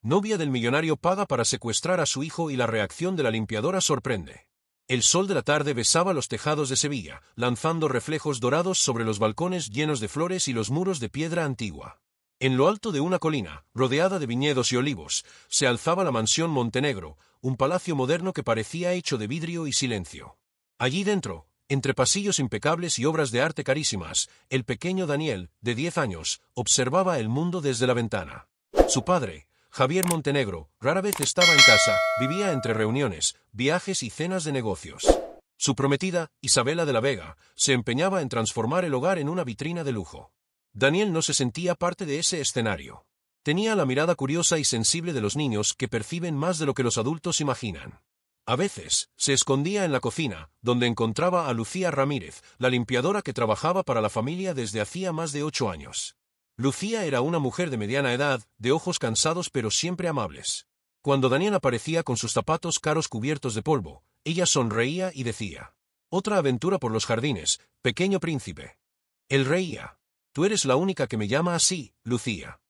novia del millonario paga para secuestrar a su hijo y la reacción de la limpiadora sorprende. El sol de la tarde besaba los tejados de Sevilla, lanzando reflejos dorados sobre los balcones llenos de flores y los muros de piedra antigua. En lo alto de una colina, rodeada de viñedos y olivos, se alzaba la mansión Montenegro, un palacio moderno que parecía hecho de vidrio y silencio. Allí dentro, entre pasillos impecables y obras de arte carísimas, el pequeño Daniel, de 10 años, observaba el mundo desde la ventana. Su padre, Javier Montenegro, rara vez estaba en casa, vivía entre reuniones, viajes y cenas de negocios. Su prometida, Isabela de la Vega, se empeñaba en transformar el hogar en una vitrina de lujo. Daniel no se sentía parte de ese escenario. Tenía la mirada curiosa y sensible de los niños que perciben más de lo que los adultos imaginan. A veces, se escondía en la cocina, donde encontraba a Lucía Ramírez, la limpiadora que trabajaba para la familia desde hacía más de 8 años. Lucía era una mujer de mediana edad, de ojos cansados pero siempre amables. Cuando Daniel aparecía con sus zapatos caros cubiertos de polvo, ella sonreía y decía: «Otra aventura por los jardines, pequeño príncipe». Él reía: «Tú eres la única que me llama así, Lucía».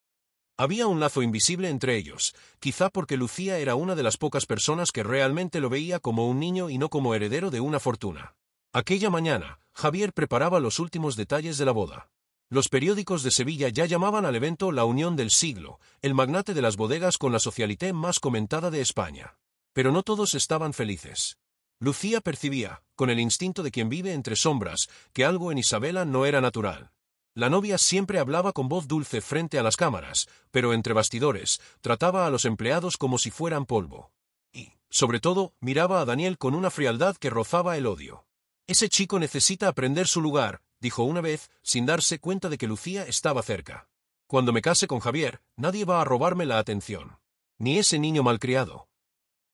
Había un lazo invisible entre ellos, quizá porque Lucía era una de las pocas personas que realmente lo veía como un niño y no como heredero de una fortuna. Aquella mañana, Javier preparaba los últimos detalles de la boda. Los periódicos de Sevilla ya llamaban al evento la unión del siglo, el magnate de las bodegas con la socialité más comentada de España. Pero no todos estaban felices. Lucía percibía, con el instinto de quien vive entre sombras, que algo en Isabela no era natural. La novia siempre hablaba con voz dulce frente a las cámaras, pero entre bastidores, trataba a los empleados como si fueran polvo. Y, sobre todo, miraba a Daniel con una frialdad que rozaba el odio. «Ese chico necesita aprender su lugar», dijo una vez, sin darse cuenta de que Lucía estaba cerca. «Cuando me case con Javier, nadie va a robarme la atención. Ni ese niño malcriado».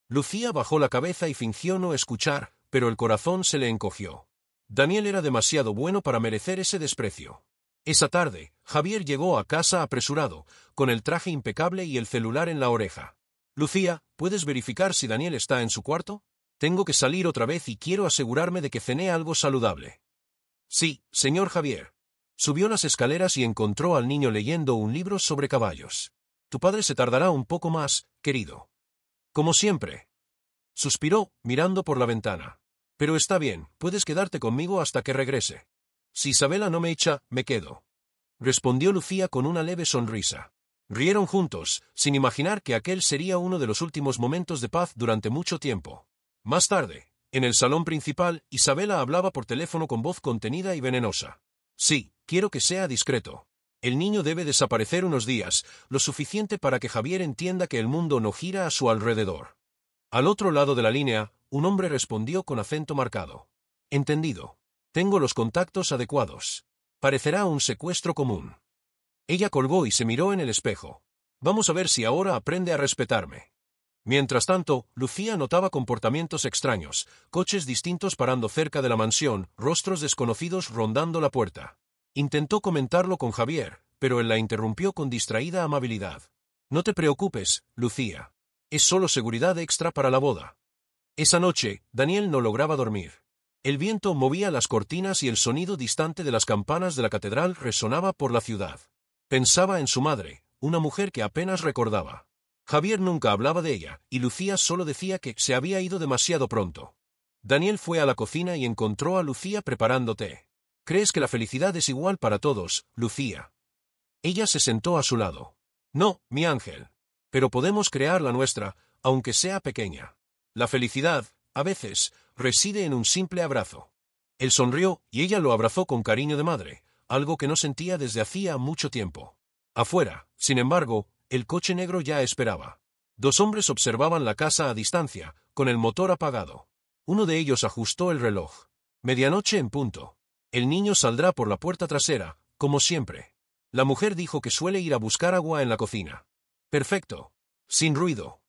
Lucía bajó la cabeza y fingió no escuchar, pero el corazón se le encogió. Daniel era demasiado bueno para merecer ese desprecio. Esa tarde, Javier llegó a casa apresurado, con el traje impecable y el celular en la oreja. «Lucía, ¿puedes verificar si Daniel está en su cuarto? Tengo que salir otra vez y quiero asegurarme de que cené algo saludable». «Sí, señor Javier». Subió las escaleras y encontró al niño leyendo un libro sobre caballos. «Tu padre se tardará un poco más, querido». «Como siempre». Suspiró, mirando por la ventana. «Pero está bien, puedes quedarte conmigo hasta que regrese». «Si Isabela no me echa, me quedo», respondió Lucía con una leve sonrisa. Rieron juntos, sin imaginar que aquel sería uno de los últimos momentos de paz durante mucho tiempo. Más tarde, en el salón principal, Isabela hablaba por teléfono con voz contenida y venenosa. «Sí, quiero que sea discreto. El niño debe desaparecer unos días, lo suficiente para que Javier entienda que el mundo no gira a su alrededor». Al otro lado de la línea, un hombre respondió con acento marcado. «Entendido. Tengo los contactos adecuados. Parecerá un secuestro común». Ella colgó y se miró en el espejo. «Vamos a ver si ahora aprende a respetarme». Mientras tanto, Lucía notaba comportamientos extraños, coches distintos parando cerca de la mansión, rostros desconocidos rondando la puerta. Intentó comentarlo con Javier, pero él la interrumpió con distraída amabilidad. «No te preocupes, Lucía. Es solo seguridad extra para la boda». Esa noche, Daniel no lograba dormir. El viento movía las cortinas y el sonido distante de las campanas de la catedral resonaba por la ciudad. Pensaba en su madre, una mujer que apenas recordaba. Javier nunca hablaba de ella, y Lucía solo decía que se había ido demasiado pronto. Daniel fue a la cocina y encontró a Lucía preparando té. «¿Crees que la felicidad es igual para todos, Lucía?» Ella se sentó a su lado. «No, mi ángel. Pero podemos crear la nuestra, aunque sea pequeña. La felicidad, a veces, reside en un simple abrazo». Él sonrió, y ella lo abrazó con cariño de madre, algo que no sentía desde hacía mucho tiempo. Afuera, sin embargo, el coche negro ya esperaba. 2 hombres observaban la casa a distancia, con el motor apagado. Uno de ellos ajustó el reloj. «Medianoche en punto. El niño saldrá por la puerta trasera, como siempre». La mujer dijo que suele ir a buscar agua en la cocina. «Perfecto. Sin ruido».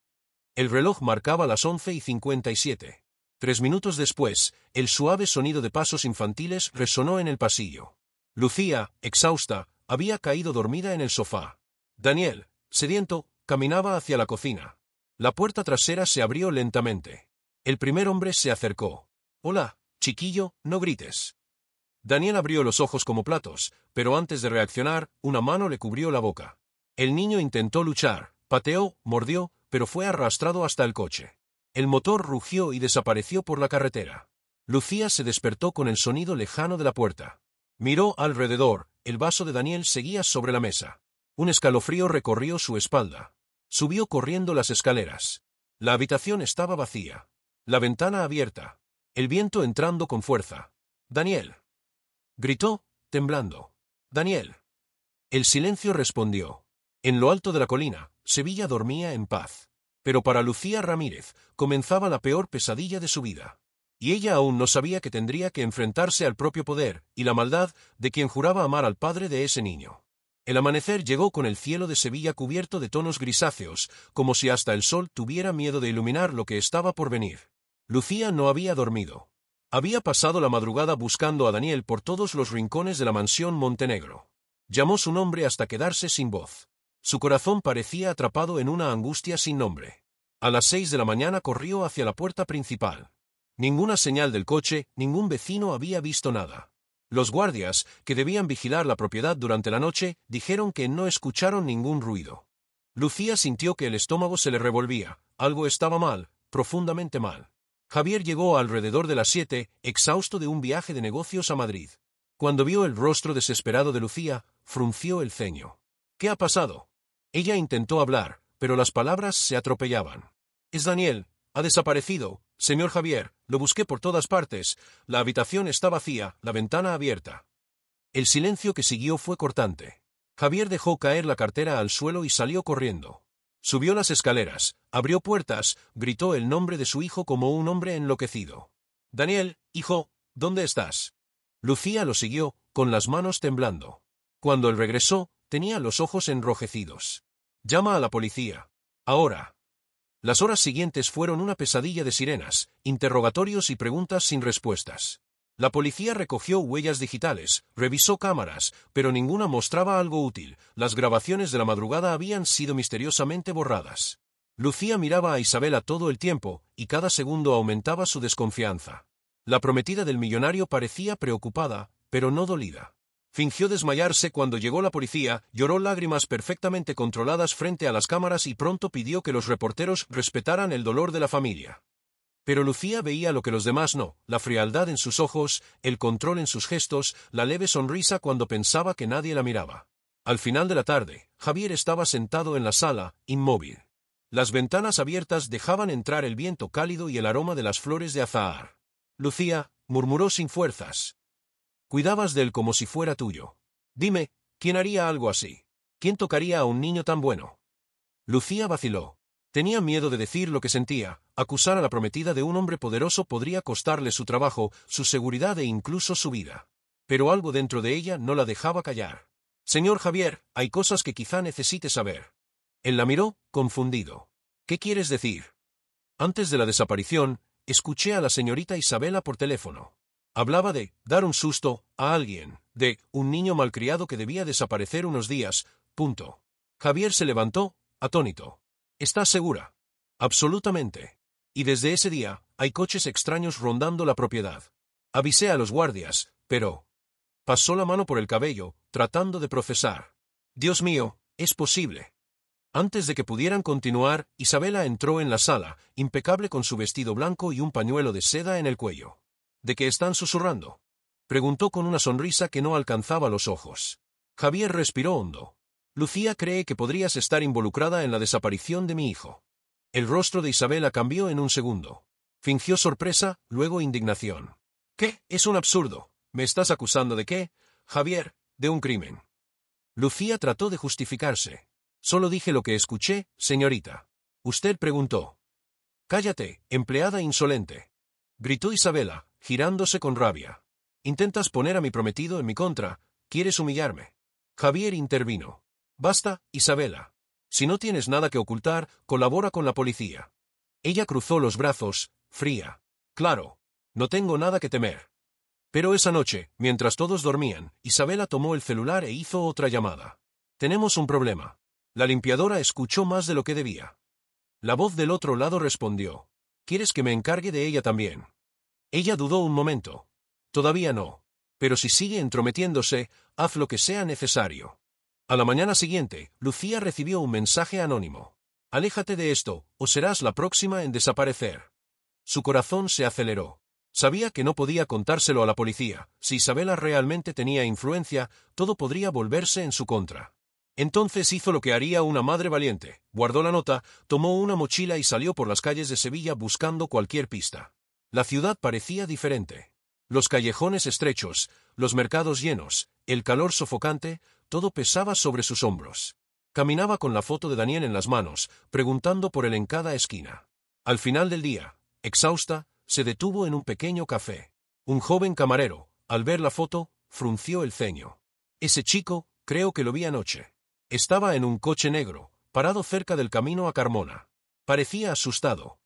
El reloj marcaba las 11:57. 3 minutos después, el suave sonido de pasos infantiles resonó en el pasillo. Lucía, exhausta, había caído dormida en el sofá. Daniel, sediento, caminaba hacia la cocina. La puerta trasera se abrió lentamente. El primer hombre se acercó. «Hola, chiquillo, no grites». Daniel abrió los ojos como platos, pero antes de reaccionar, una mano le cubrió la boca. El niño intentó luchar, Pateó, mordió, pero fue arrastrado hasta el coche. El motor rugió y desapareció por la carretera. Lucía se despertó con el sonido lejano de la puerta. Miró alrededor, el vaso de Daniel seguía sobre la mesa. Un escalofrío recorrió su espalda. Subió corriendo las escaleras. La habitación estaba vacía. La ventana abierta. El viento entrando con fuerza. «¡Daniel!», gritó, temblando. «¡Daniel!». El silencio respondió. En lo alto de la colina, Sevilla dormía en paz. Pero para Lucía Ramírez comenzaba la peor pesadilla de su vida. Y ella aún no sabía que tendría que enfrentarse al propio poder y la maldad de quien juraba amar al padre de ese niño. El amanecer llegó con el cielo de Sevilla cubierto de tonos grisáceos, como si hasta el sol tuviera miedo de iluminar lo que estaba por venir. Lucía no había dormido. Había pasado la madrugada buscando a Daniel por todos los rincones de la mansión Montenegro. Llamó su nombre hasta quedarse sin voz. Su corazón parecía atrapado en una angustia sin nombre. A las 6 de la mañana corrió hacia la puerta principal. Ninguna señal del coche, ningún vecino había visto nada. Los guardias, que debían vigilar la propiedad durante la noche, dijeron que no escucharon ningún ruido. Lucía sintió que el estómago se le revolvía. Algo estaba mal, profundamente mal. Javier llegó alrededor de las 7, exhausto de un viaje de negocios a Madrid. Cuando vio el rostro desesperado de Lucía, frunció el ceño. «¿Qué ha pasado?». Ella intentó hablar, pero las palabras se atropellaban. «Es Daniel. Ha desaparecido, señor Javier. Lo busqué por todas partes. La habitación está vacía, la ventana abierta». El silencio que siguió fue cortante. Javier dejó caer la cartera al suelo y salió corriendo. Subió las escaleras, abrió puertas, gritó el nombre de su hijo como un hombre enloquecido. «Daniel, hijo, ¿dónde estás?». Lucía lo siguió, con las manos temblando. Cuando él regresó, tenía los ojos enrojecidos. «Llama a la policía. Ahora». Las horas siguientes fueron una pesadilla de sirenas, interrogatorios y preguntas sin respuestas. La policía recogió huellas digitales, revisó cámaras, pero ninguna mostraba algo útil. Las grabaciones de la madrugada habían sido misteriosamente borradas. Lucía miraba a Isabela todo el tiempo, y cada segundo aumentaba su desconfianza. La prometida del millonario parecía preocupada, pero no dolida. Fingió desmayarse cuando llegó la policía, lloró lágrimas perfectamente controladas frente a las cámaras y pronto pidió que los reporteros respetaran el dolor de la familia. Pero Lucía veía lo que los demás no, la frialdad en sus ojos, el control en sus gestos, la leve sonrisa cuando pensaba que nadie la miraba. Al final de la tarde, Javier estaba sentado en la sala, inmóvil. Las ventanas abiertas dejaban entrar el viento cálido y el aroma de las flores de azahar. «Lucía», murmuró sin fuerzas. «Cuidabas de él como si fuera tuyo. Dime, ¿quién haría algo así? ¿Quién tocaría a un niño tan bueno?». Lucía vaciló. Tenía miedo de decir lo que sentía. Acusar a la prometida de un hombre poderoso podría costarle su trabajo, su seguridad e incluso su vida. Pero algo dentro de ella no la dejaba callar. «Señor Javier, hay cosas que quizá necesite saber». Él la miró, confundido. «¿Qué quieres decir?». «Antes de la desaparición, escuché a la señorita Isabela por teléfono. Hablaba de dar un susto a alguien, de un niño malcriado que debía desaparecer unos días, punto». Javier se levantó, atónito. «¿Estás segura?». «Absolutamente. Y desde ese día, hay coches extraños rondando la propiedad. Avisé a los guardias, pero…». Pasó la mano por el cabello, tratando de procesar. «Dios mío, es posible». Antes de que pudieran continuar, Isabela entró en la sala, impecable con su vestido blanco y un pañuelo de seda en el cuello. «¿De qué están susurrando?», preguntó con una sonrisa que no alcanzaba los ojos. Javier respiró hondo. «Lucía cree que podrías estar involucrada en la desaparición de mi hijo». El rostro de Isabela cambió en un segundo. Fingió sorpresa, luego indignación. «¿Qué? Es un absurdo. ¿Me estás acusando de qué, Javier? De un crimen». Lucía trató de justificarse. «Solo dije lo que escuché, señorita. Usted preguntó». «Cállate, empleada insolente», gritó Isabela, girándose con rabia. «Intentas poner a mi prometido en mi contra, quieres humillarme». Javier intervino. «Basta, Isabela. Si no tienes nada que ocultar, colabora con la policía». Ella cruzó los brazos, fría. «Claro, no tengo nada que temer». Pero esa noche, mientras todos dormían, Isabela tomó el celular e hizo otra llamada. «Tenemos un problema». La limpiadora escuchó más de lo que debía. La voz del otro lado respondió. «¿Quieres que me encargue de ella también?». Ella dudó un momento. «Todavía no. Pero si sigue entrometiéndose, haz lo que sea necesario». A la mañana siguiente, Lucía recibió un mensaje anónimo. Aléjate de esto, o serás la próxima en desaparecer. Su corazón se aceleró. Sabía que no podía contárselo a la policía. Si Isabela realmente tenía influencia, todo podría volverse en su contra. Entonces hizo lo que haría una madre valiente. Guardó la nota, tomó una mochila y salió por las calles de Sevilla buscando cualquier pista. La ciudad parecía diferente. Los callejones estrechos, los mercados llenos, el calor sofocante, todo pesaba sobre sus hombros. Caminaba con la foto de Daniel en las manos, preguntando por él en cada esquina. Al final del día, exhausta, se detuvo en un pequeño café. Un joven camarero, al ver la foto, frunció el ceño. Ese chico, creo que lo vi anoche. Estaba en un coche negro, parado cerca del camino a Carmona. Parecía asustado.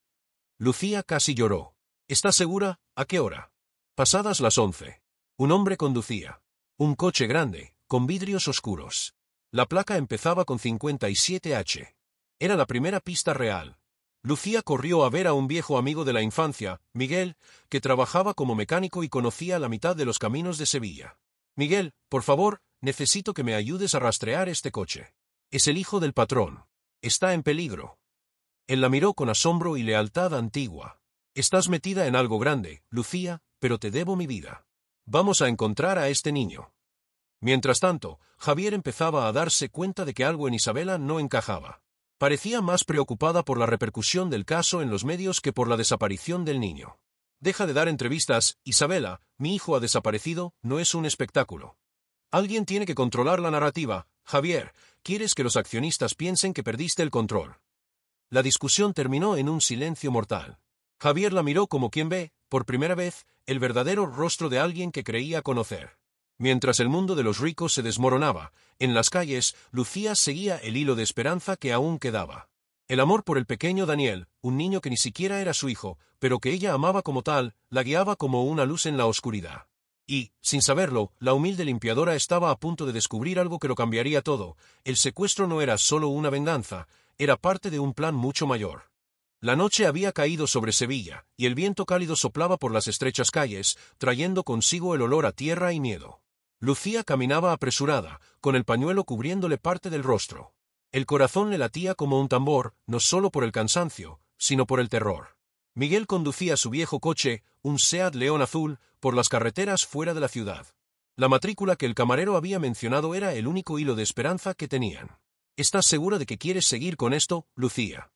Lucía casi lloró. ¿Estás segura? ¿A qué hora? Pasadas las 11. Un hombre conducía. Un coche grande, con vidrios oscuros. La placa empezaba con 57H. Era la primera pista real. Lucía corrió a ver a un viejo amigo de la infancia, Miguel, que trabajaba como mecánico y conocía la mitad de los caminos de Sevilla. Miguel, por favor, necesito que me ayudes a rastrear este coche. Es el hijo del patrón. Está en peligro. Él la miró con asombro y lealtad antigua. Estás metida en algo grande, Lucía, pero te debo mi vida. Vamos a encontrar a este niño. Mientras tanto, Javier empezaba a darse cuenta de que algo en Isabela no encajaba. Parecía más preocupada por la repercusión del caso en los medios que por la desaparición del niño. Deja de dar entrevistas, Isabela, mi hijo ha desaparecido, no es un espectáculo. Alguien tiene que controlar la narrativa. Javier, ¿quieres que los accionistas piensen que perdiste el control? La discusión terminó en un silencio mortal. Javier la miró como quien ve, por primera vez, el verdadero rostro de alguien que creía conocer. Mientras el mundo de los ricos se desmoronaba, en las calles, Lucía seguía el hilo de esperanza que aún quedaba. El amor por el pequeño Daniel, un niño que ni siquiera era su hijo, pero que ella amaba como tal, la guiaba como una luz en la oscuridad. Y, sin saberlo, la humilde limpiadora estaba a punto de descubrir algo que lo cambiaría todo. El secuestro no era solo una venganza, era parte de un plan mucho mayor. La noche había caído sobre Sevilla, y el viento cálido soplaba por las estrechas calles, trayendo consigo el olor a tierra y miedo. Lucía caminaba apresurada, con el pañuelo cubriéndole parte del rostro. El corazón le latía como un tambor, no solo por el cansancio, sino por el terror. Miguel conducía su viejo coche, un Seat León azul, por las carreteras fuera de la ciudad. La matrícula que el camarero había mencionado era el único hilo de esperanza que tenían. ¿Estás segura de que quieres seguir con esto, Lucía?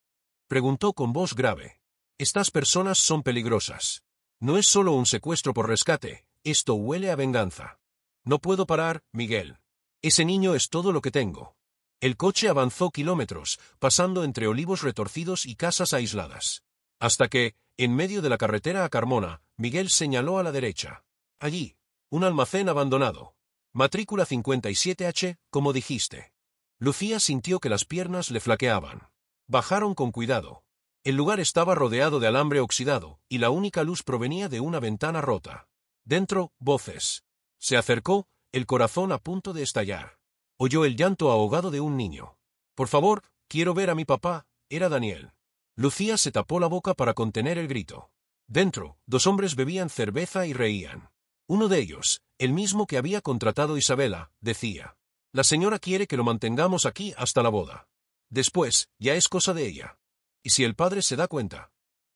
Preguntó con voz grave. Estas personas son peligrosas. No es solo un secuestro por rescate, esto huele a venganza. No puedo parar, Miguel. Ese niño es todo lo que tengo. El coche avanzó kilómetros, pasando entre olivos retorcidos y casas aisladas. Hasta que, en medio de la carretera a Carmona, Miguel señaló a la derecha. Allí, un almacén abandonado. Matrícula 57H, como dijiste. Lucía sintió que las piernas le flaqueaban. Bajaron con cuidado. El lugar estaba rodeado de alambre oxidado, y la única luz provenía de una ventana rota. Dentro, voces. Se acercó, el corazón a punto de estallar. Oyó el llanto ahogado de un niño. Por favor, quiero ver a mi papá, era Daniel. Lucía se tapó la boca para contener el grito. Dentro, dos hombres bebían cerveza y reían. Uno de ellos, el mismo que había contratado Isabela, decía: la señora quiere que lo mantengamos aquí hasta la boda. Después, ya es cosa de ella. ¿Y si el padre se da cuenta?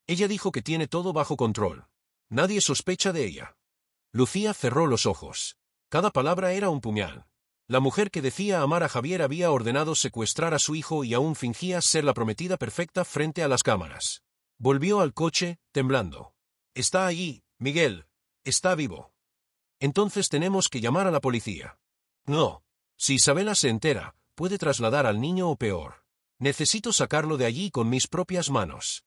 Ella dijo que tiene todo bajo control. Nadie sospecha de ella. Lucía cerró los ojos. Cada palabra era un puñal. La mujer que decía amar a Javier había ordenado secuestrar a su hijo y aún fingía ser la prometida perfecta frente a las cámaras. Volvió al coche, temblando. Está allí, Miguel. Está vivo. Entonces tenemos que llamar a la policía. No. Si Isabela se entera, puede trasladar al niño o peor. Necesito sacarlo de allí con mis propias manos.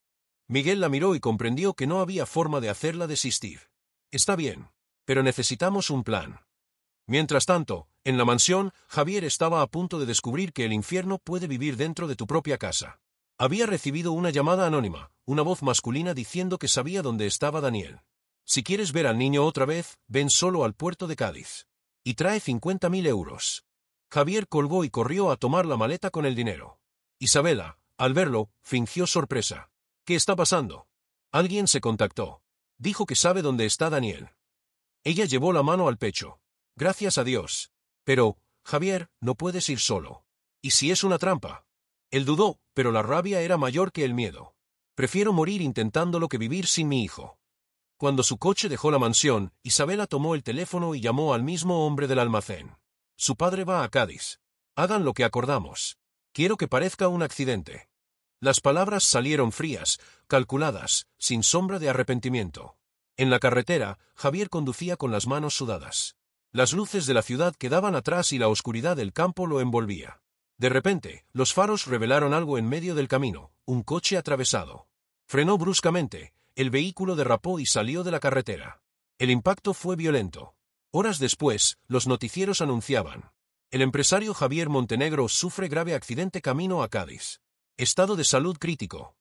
Miguel la miró y comprendió que no había forma de hacerla desistir. Está bien. Pero necesitamos un plan. Mientras tanto, en la mansión, Javier estaba a punto de descubrir que el infierno puede vivir dentro de tu propia casa. Había recibido una llamada anónima, una voz masculina diciendo que sabía dónde estaba Daniel. Si quieres ver al niño otra vez, ven solo al puerto de Cádiz. Y trae 50.000 euros. Javier colgó y corrió a tomar la maleta con el dinero. Isabela, al verlo, fingió sorpresa. ¿Qué está pasando? Alguien se contactó. Dijo que sabe dónde está Daniel. Ella llevó la mano al pecho. Gracias a Dios. Pero, Javier, no puedes ir solo. ¿Y si es una trampa? Él dudó, pero la rabia era mayor que el miedo. Prefiero morir intentándolo que vivir sin mi hijo. Cuando su coche dejó la mansión, Isabela tomó el teléfono y llamó al mismo hombre del almacén. Su padre va a Cádiz. Hagan lo que acordamos. Quiero que parezca un accidente. Las palabras salieron frías, calculadas, sin sombra de arrepentimiento. En la carretera, Javier conducía con las manos sudadas. Las luces de la ciudad quedaban atrás y la oscuridad del campo lo envolvía. De repente, los faros revelaron algo en medio del camino, un coche atravesado. Frenó bruscamente, el vehículo derrapó y salió de la carretera. El impacto fue violento. Horas después, los noticieros anunciaban: el empresario Javier Montenegro sufre grave accidente camino a Cádiz. Estado de salud crítico.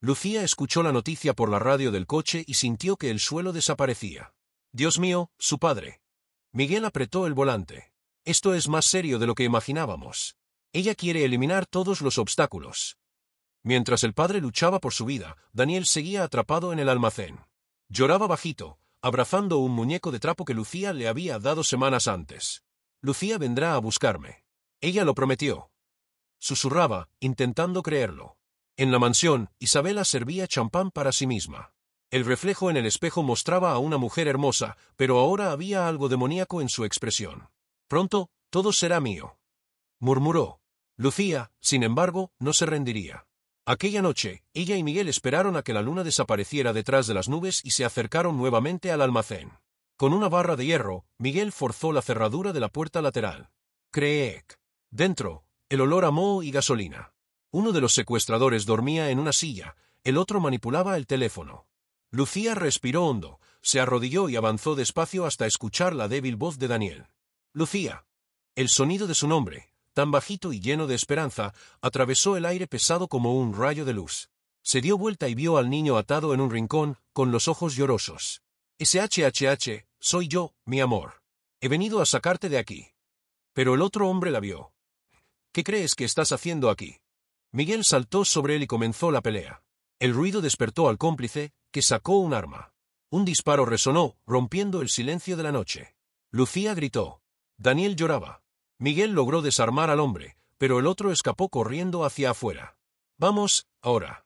Lucía escuchó la noticia por la radio del coche y sintió que el suelo desaparecía. Dios mío, su padre. Miguel apretó el volante. Esto es más serio de lo que imaginábamos. Ella quiere eliminar todos los obstáculos. Mientras el padre luchaba por su vida, Daniel seguía atrapado en el almacén. Lloraba bajito, abrazando un muñeco de trapo que Lucía le había dado semanas antes. Lucía vendrá a buscarme. Ella lo prometió. Susurraba, intentando creerlo. En la mansión, Isabela servía champán para sí misma. El reflejo en el espejo mostraba a una mujer hermosa, pero ahora había algo demoníaco en su expresión. Pronto, todo será mío, murmuró. Lucía, sin embargo, no se rendiría. Aquella noche, ella y Miguel esperaron a que la luna desapareciera detrás de las nubes y se acercaron nuevamente al almacén. Con una barra de hierro, Miguel forzó la cerradura de la puerta lateral. Creek. Dentro, el olor a moho y gasolina. Uno de los secuestradores dormía en una silla, el otro manipulaba el teléfono. Lucía respiró hondo, se arrodilló y avanzó despacio hasta escuchar la débil voz de Daniel. Lucía. El sonido de su nombre, tan bajito y lleno de esperanza, atravesó el aire pesado como un rayo de luz. Se dio vuelta y vio al niño atado en un rincón, con los ojos llorosos. SHHH, soy yo, mi amor. He venido a sacarte de aquí. Pero el otro hombre la vio. ¿Qué crees que estás haciendo aquí? Miguel saltó sobre él y comenzó la pelea. El ruido despertó al cómplice, que sacó un arma. Un disparo resonó, rompiendo el silencio de la noche. Lucía gritó. Daniel lloraba. Miguel logró desarmar al hombre, pero el otro escapó corriendo hacia afuera. Vamos, ahora,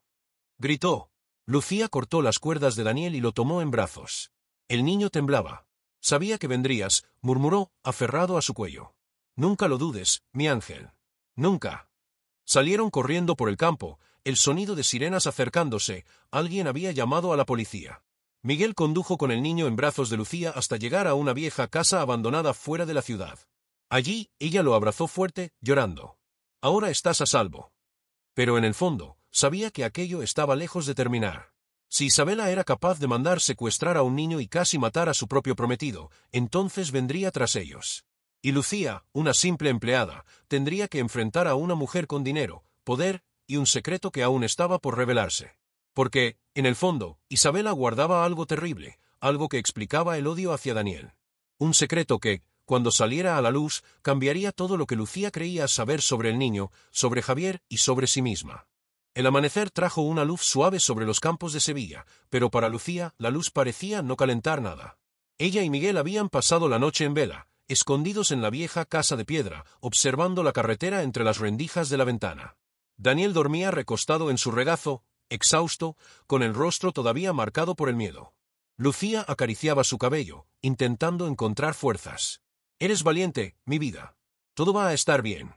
gritó. Lucía cortó las cuerdas de Daniel y lo tomó en brazos. El niño temblaba. Sabía que vendrías, murmuró, aferrado a su cuello. Nunca lo dudes, mi ángel. Nunca. Salieron corriendo por el campo, el sonido de sirenas acercándose, alguien había llamado a la policía. Miguel condujo con el niño en brazos de Lucía hasta llegar a una vieja casa abandonada fuera de la ciudad. Allí, ella lo abrazó fuerte, llorando. Ahora estás a salvo. Pero en el fondo, sabía que aquello estaba lejos de terminar. Si Isabela era capaz de mandar secuestrar a un niño y casi matar a su propio prometido, entonces vendría tras ellos. Y Lucía, una simple empleada, tendría que enfrentar a una mujer con dinero, poder, y un secreto que aún estaba por revelarse. Porque, en el fondo, Isabela guardaba algo terrible, algo que explicaba el odio hacia Daniel. Un secreto que, cuando saliera a la luz, cambiaría todo lo que Lucía creía saber sobre el niño, sobre Javier y sobre sí misma. El amanecer trajo una luz suave sobre los campos de Sevilla, pero para Lucía la luz parecía no calentar nada. Ella y Miguel habían pasado la noche en vela, escondidos en la vieja casa de piedra, observando la carretera entre las rendijas de la ventana. Daniel dormía recostado en su regazo, exhausto, con el rostro todavía marcado por el miedo. Lucía acariciaba su cabello, intentando encontrar fuerzas. Eres valiente, mi vida. Todo va a estar bien.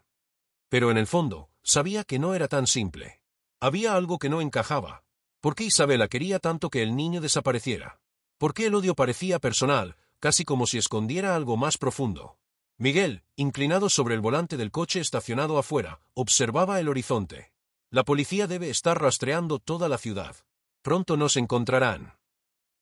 Pero en el fondo, sabía que no era tan simple. Había algo que no encajaba. ¿Por qué Isabela quería tanto que el niño desapareciera? ¿Por qué el odio parecía personal, casi como si escondiera algo más profundo? Miguel, inclinado sobre el volante del coche estacionado afuera, observaba el horizonte. La policía debe estar rastreando toda la ciudad. Pronto nos encontrarán.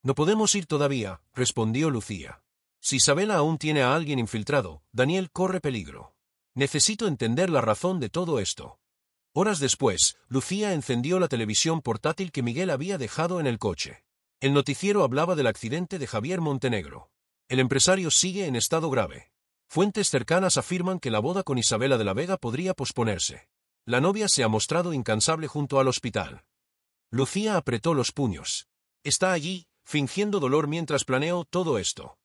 No podemos ir todavía, respondió Lucía. Si Isabela aún tiene a alguien infiltrado, Daniel corre peligro. Necesito entender la razón de todo esto. Horas después, Lucía encendió la televisión portátil que Miguel había dejado en el coche. El noticiero hablaba del accidente de Javier Montenegro. El empresario sigue en estado grave. Fuentes cercanas afirman que la boda con Isabela de la Vega podría posponerse. La novia se ha mostrado incansable junto al hospital. Lucía apretó los puños. Está allí, fingiendo dolor mientras planeo todo esto.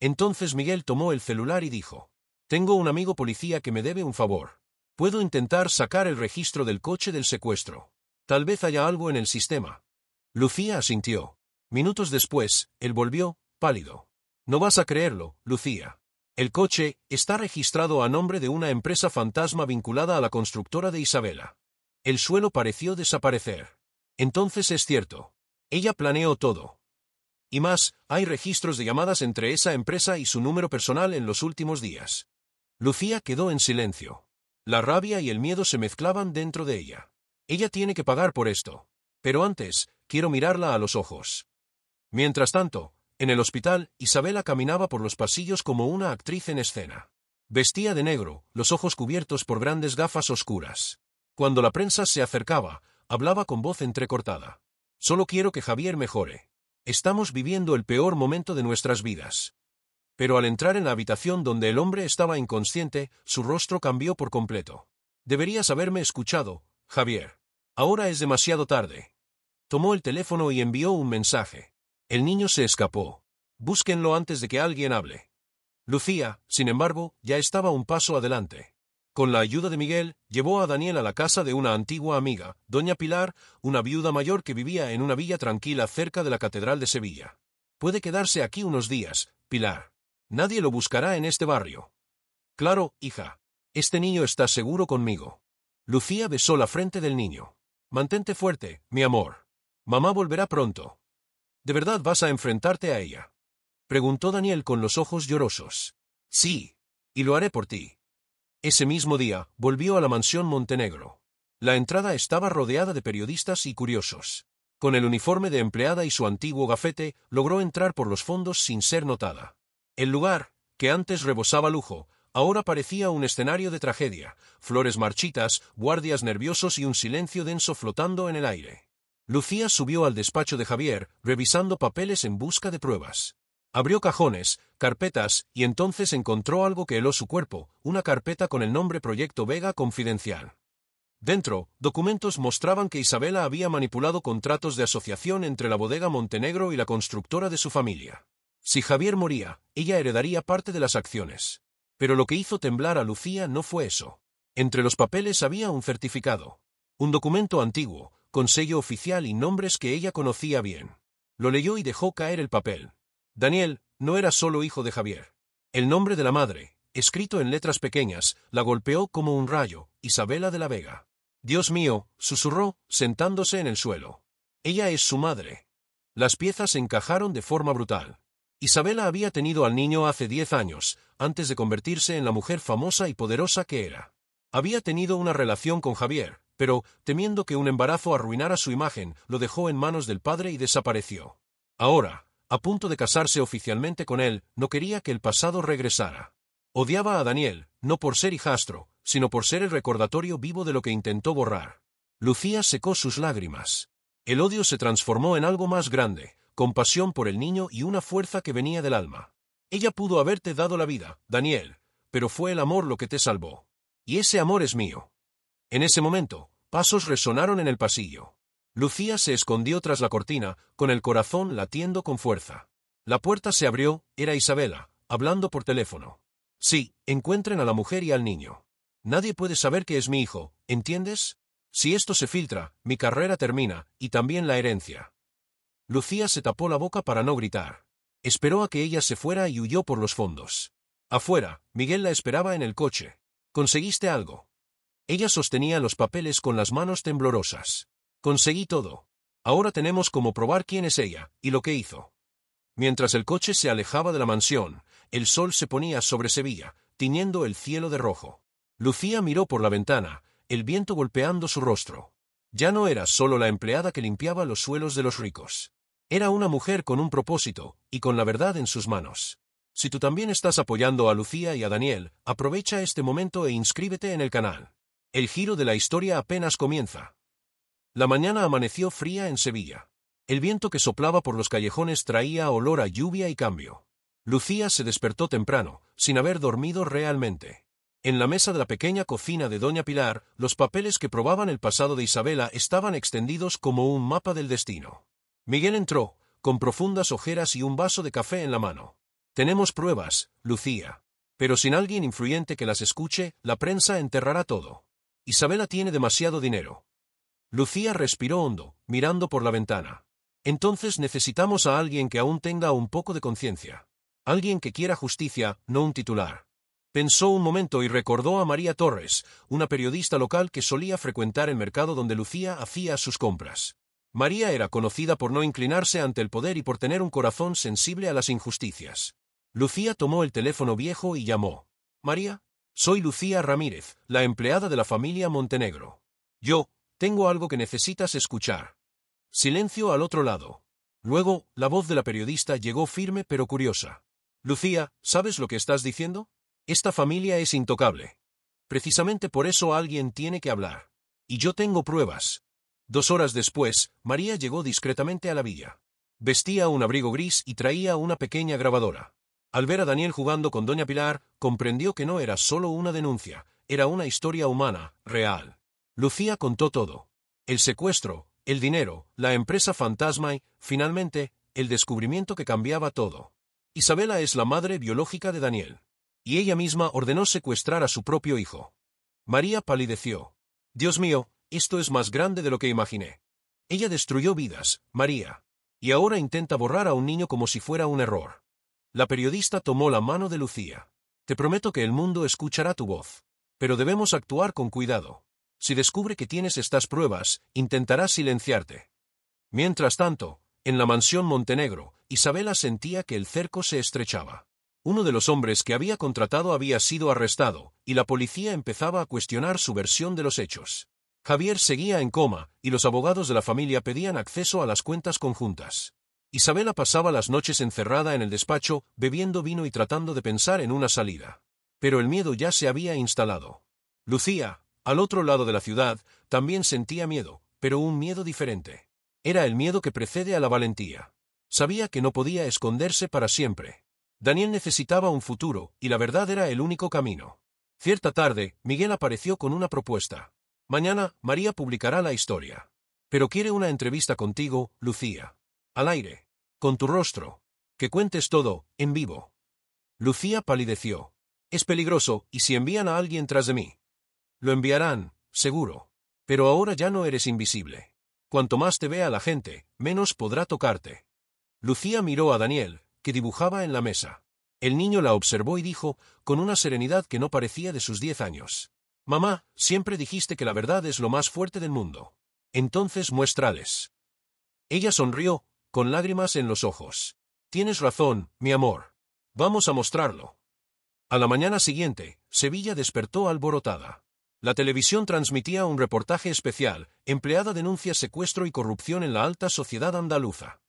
Entonces Miguel tomó el celular y dijo: Tengo un amigo policía que me debe un favor. Puedo intentar sacar el registro del coche del secuestro. Tal vez haya algo en el sistema. Lucía asintió. Minutos después, él volvió, pálido. No vas a creerlo, Lucía. El coche está registrado a nombre de una empresa fantasma vinculada a la constructora de Isabela. El suelo pareció desaparecer. Entonces es cierto. Ella planeó todo. Y más, hay registros de llamadas entre esa empresa y su número personal en los últimos días. Lucía quedó en silencio. La rabia y el miedo se mezclaban dentro de ella. Ella tiene que pagar por esto. Pero antes, quiero mirarla a los ojos. Mientras tanto, en el hospital, Isabela caminaba por los pasillos como una actriz en escena. Vestía de negro, los ojos cubiertos por grandes gafas oscuras. Cuando la prensa se acercaba, hablaba con voz entrecortada. Solo quiero que Javier mejore. Estamos viviendo el peor momento de nuestras vidas. Pero al entrar en la habitación donde el hombre estaba inconsciente, su rostro cambió por completo. Deberías haberme escuchado, Javier. Ahora es demasiado tarde. Tomó el teléfono y envió un mensaje. El niño se escapó. Búsquenlo antes de que alguien hable. Lucía, sin embargo, ya estaba un paso adelante. Con la ayuda de Miguel, llevó a Daniel a la casa de una antigua amiga, doña Pilar, una viuda mayor que vivía en una villa tranquila cerca de la Catedral de Sevilla. Puede quedarse aquí unos días, Pilar. Nadie lo buscará en este barrio. Claro, hija. Este niño está seguro conmigo. Lucía besó la frente del niño. Mantente fuerte, mi amor. Mamá volverá pronto. ¿De verdad vas a enfrentarte a ella? Preguntó Daniel con los ojos llorosos. Sí. Y lo haré por ti. Ese mismo día, volvió a la mansión Montenegro. La entrada estaba rodeada de periodistas y curiosos. Con el uniforme de empleada y su antiguo gafete, logró entrar por los fondos sin ser notada. El lugar, que antes rebosaba lujo, ahora parecía un escenario de tragedia, flores marchitas, guardias nerviosos y un silencio denso flotando en el aire. Lucía subió al despacho de Javier, revisando papeles en busca de pruebas. Abrió cajones, carpetas, y entonces encontró algo que heló su cuerpo, una carpeta con el nombre Proyecto Vega Confidencial. Dentro, documentos mostraban que Isabela había manipulado contratos de asociación entre la bodega Montenegro y la constructora de su familia. Si Javier moría, ella heredaría parte de las acciones. Pero lo que hizo temblar a Lucía no fue eso. Entre los papeles había un certificado. Un documento antiguo, con sello oficial y nombres que ella conocía bien. Lo leyó y dejó caer el papel. Daniel no era solo hijo de Javier. El nombre de la madre, escrito en letras pequeñas, la golpeó como un rayo, Isabela de la Vega. Dios mío, susurró, sentándose en el suelo. Ella es su madre. Las piezas encajaron de forma brutal. Isabela había tenido al niño hace 10 años, antes de convertirse en la mujer famosa y poderosa que era. Había tenido una relación con Javier, pero, temiendo que un embarazo arruinara su imagen, lo dejó en manos del padre y desapareció. Ahora, a punto de casarse oficialmente con él, no quería que el pasado regresara. Odiaba a Daniel, no por ser hijastro, sino por ser el recordatorio vivo de lo que intentó borrar. Lucía secó sus lágrimas. El odio se transformó en algo más grande, compasión por el niño y una fuerza que venía del alma. Ella pudo haberte dado la vida, Daniel, pero fue el amor lo que te salvó. Y ese amor es mío. En ese momento, pasos resonaron en el pasillo. Lucía se escondió tras la cortina, con el corazón latiendo con fuerza. La puerta se abrió, era Isabela, hablando por teléfono. Sí, encuentren a la mujer y al niño. Nadie puede saber que es mi hijo, ¿entiendes? Si esto se filtra, mi carrera termina, y también la herencia. Lucía se tapó la boca para no gritar. Esperó a que ella se fuera y huyó por los fondos. Afuera, Miguel la esperaba en el coche. ¿Conseguiste algo? Ella sostenía los papeles con las manos temblorosas. Conseguí todo. Ahora tenemos como probar quién es ella, y lo que hizo. Mientras el coche se alejaba de la mansión, el sol se ponía sobre Sevilla, tiñendo el cielo de rojo. Lucía miró por la ventana, el viento golpeando su rostro. Ya no era solo la empleada que limpiaba los suelos de los ricos. Era una mujer con un propósito, y con la verdad en sus manos. Si tú también estás apoyando a Lucía y a Daniel, aprovecha este momento e inscríbete en el canal. El giro de la historia apenas comienza. La mañana amaneció fría en Sevilla. El viento que soplaba por los callejones traía olor a lluvia y cambio. Lucía se despertó temprano, sin haber dormido realmente. En la mesa de la pequeña cocina de doña Pilar, los papeles que probaban el pasado de Isabela estaban extendidos como un mapa del destino. Miguel entró, con profundas ojeras y un vaso de café en la mano. Tenemos pruebas, Lucía. Pero sin alguien influyente que las escuche, la prensa enterrará todo. Isabela tiene demasiado dinero. Lucía respiró hondo, mirando por la ventana. Entonces necesitamos a alguien que aún tenga un poco de conciencia. Alguien que quiera justicia, no un titular. Pensó un momento y recordó a María Torres, una periodista local que solía frecuentar el mercado donde Lucía hacía sus compras. María era conocida por no inclinarse ante el poder y por tener un corazón sensible a las injusticias. Lucía tomó el teléfono viejo y llamó. «María, soy Lucía Ramírez, la empleada de la familia Montenegro. Tengo algo que necesitas escuchar». Silencio al otro lado. Luego, la voz de la periodista llegó firme pero curiosa. «Lucía, ¿sabes lo que estás diciendo? Esta familia es intocable. Precisamente por eso alguien tiene que hablar. Y yo tengo pruebas». 2 horas después, María llegó discretamente a la villa. Vestía un abrigo gris y traía una pequeña grabadora. Al ver a Daniel jugando con doña Pilar, comprendió que no era solo una denuncia, era una historia humana, real. Lucía contó todo. El secuestro, el dinero, la empresa fantasma y, finalmente, el descubrimiento que cambiaba todo. Isabela es la madre biológica de Daniel. Y ella misma ordenó secuestrar a su propio hijo. María palideció. «Dios mío, esto es más grande de lo que imaginé. Ella destruyó vidas, María. Y ahora intenta borrar a un niño como si fuera un error». La periodista tomó la mano de Lucía. «Te prometo que el mundo escuchará tu voz. Pero debemos actuar con cuidado. Si descubre que tienes estas pruebas, intentará silenciarte». Mientras tanto, en la mansión Montenegro, Isabela sentía que el cerco se estrechaba. Uno de los hombres que había contratado había sido arrestado, y la policía empezaba a cuestionar su versión de los hechos. Javier seguía en coma, y los abogados de la familia pedían acceso a las cuentas conjuntas. Isabela pasaba las noches encerrada en el despacho, bebiendo vino y tratando de pensar en una salida. Pero el miedo ya se había instalado. Lucía, al otro lado de la ciudad, también sentía miedo, pero un miedo diferente. Era el miedo que precede a la valentía. Sabía que no podía esconderse para siempre. Daniel necesitaba un futuro, y la verdad era el único camino. Cierta tarde, Miguel apareció con una propuesta. «Mañana, María publicará la historia. Pero quiere una entrevista contigo, Lucía. Al aire. Con tu rostro. Que cuentes todo, en vivo». Lucía palideció. «Es peligroso, ¿y si envían a alguien tras de mí?» «Lo enviarán, seguro. Pero ahora ya no eres invisible. Cuanto más te vea la gente, menos podrá tocarte». Lucía miró a Daniel, que dibujaba en la mesa. El niño la observó y dijo, con una serenidad que no parecía de sus 10 años. «Mamá, siempre dijiste que la verdad es lo más fuerte del mundo. Entonces muéstrales». Ella sonrió, con lágrimas en los ojos. «Tienes razón, mi amor. Vamos a mostrarlo». A la mañana siguiente, Sevilla despertó alborotada. La televisión transmitía un reportaje especial, Empleada denuncia secuestro y corrupción en la alta sociedad andaluza.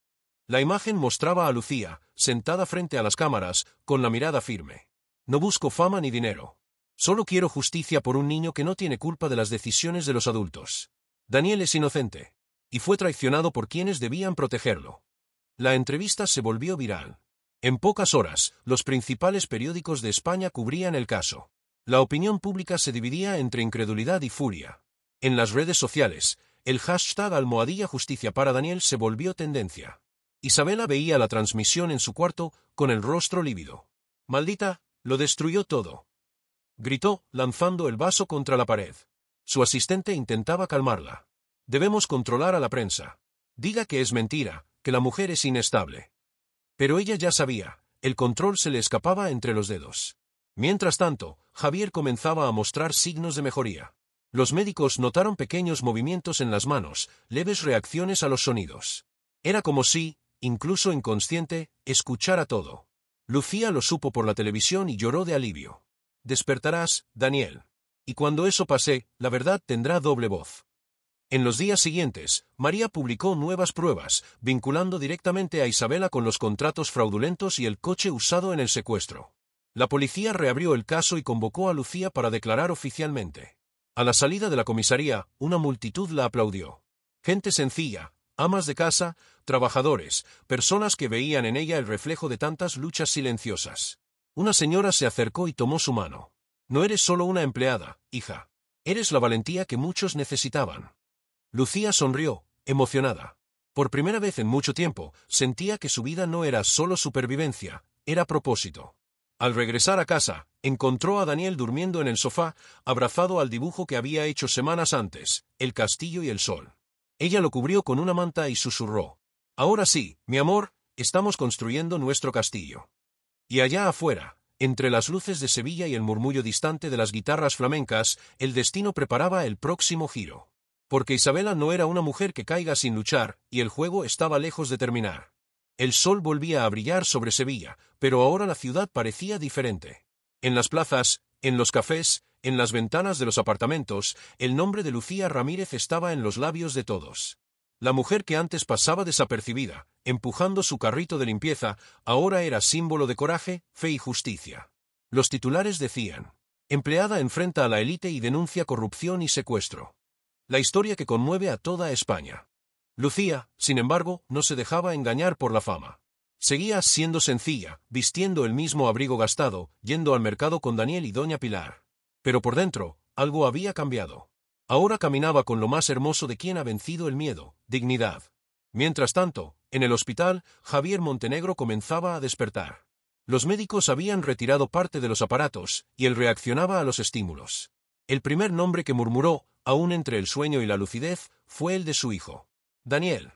La imagen mostraba a Lucía, sentada frente a las cámaras, con la mirada firme. «No busco fama ni dinero. Solo quiero justicia por un niño que no tiene culpa de las decisiones de los adultos. Daniel es inocente. Y fue traicionado por quienes debían protegerlo». La entrevista se volvió viral. En pocas horas, los principales periódicos de España cubrían el caso. La opinión pública se dividía entre incredulidad y furia. En las redes sociales, el hashtag #Justicia para Daniel se volvió tendencia. Isabela veía la transmisión en su cuarto, con el rostro lívido. «Maldita, lo destruyó todo», gritó, lanzando el vaso contra la pared. Su asistente intentaba calmarla. «Debemos controlar a la prensa. Diga que es mentira, que la mujer es inestable». Pero ella ya sabía, el control se le escapaba entre los dedos. Mientras tanto, Javier comenzaba a mostrar signos de mejoría. Los médicos notaron pequeños movimientos en las manos, leves reacciones a los sonidos. Era como si, incluso inconsciente, escuchara todo. Lucía lo supo por la televisión y lloró de alivio. «Despertarás, Daniel. Y cuando eso pase, la verdad tendrá doble voz». En los días siguientes, María publicó nuevas pruebas, vinculando directamente a Isabela con los contratos fraudulentos y el coche usado en el secuestro. La policía reabrió el caso y convocó a Lucía para declarar oficialmente. A la salida de la comisaría, una multitud la aplaudió. Gente sencilla, amas de casa, trabajadores, personas que veían en ella el reflejo de tantas luchas silenciosas. Una señora se acercó y tomó su mano. «No eres solo una empleada, hija. Eres la valentía que muchos necesitaban». Lucía sonrió, emocionada. Por primera vez en mucho tiempo, sentía que su vida no era solo supervivencia, era propósito. Al regresar a casa, encontró a Daniel durmiendo en el sofá, abrazado al dibujo que había hecho semanas antes, el castillo y el sol. Ella lo cubrió con una manta y susurró: «Ahora sí, mi amor, estamos construyendo nuestro castillo». Y allá afuera, entre las luces de Sevilla y el murmullo distante de las guitarras flamencas, el destino preparaba el próximo giro. Porque Isabela no era una mujer que caiga sin luchar, y el juego estaba lejos de terminar. El sol volvía a brillar sobre Sevilla, pero ahora la ciudad parecía diferente. En las plazas, en los cafés, en las ventanas de los apartamentos, el nombre de Lucía Ramírez estaba en los labios de todos. La mujer que antes pasaba desapercibida, empujando su carrito de limpieza, ahora era símbolo de coraje, fe y justicia. Los titulares decían: empleada enfrenta a la élite y denuncia corrupción y secuestro. La historia que conmueve a toda España. Lucía, sin embargo, no se dejaba engañar por la fama. Seguía siendo sencilla, vistiendo el mismo abrigo gastado, yendo al mercado con Daniel y doña Pilar. Pero por dentro, algo había cambiado. Ahora caminaba con lo más hermoso de quien ha vencido el miedo: dignidad. Mientras tanto, en el hospital, Javier Montenegro comenzaba a despertar. Los médicos habían retirado parte de los aparatos, y él reaccionaba a los estímulos. El primer nombre que murmuró, aún entre el sueño y la lucidez, fue el de su hijo: Daniel.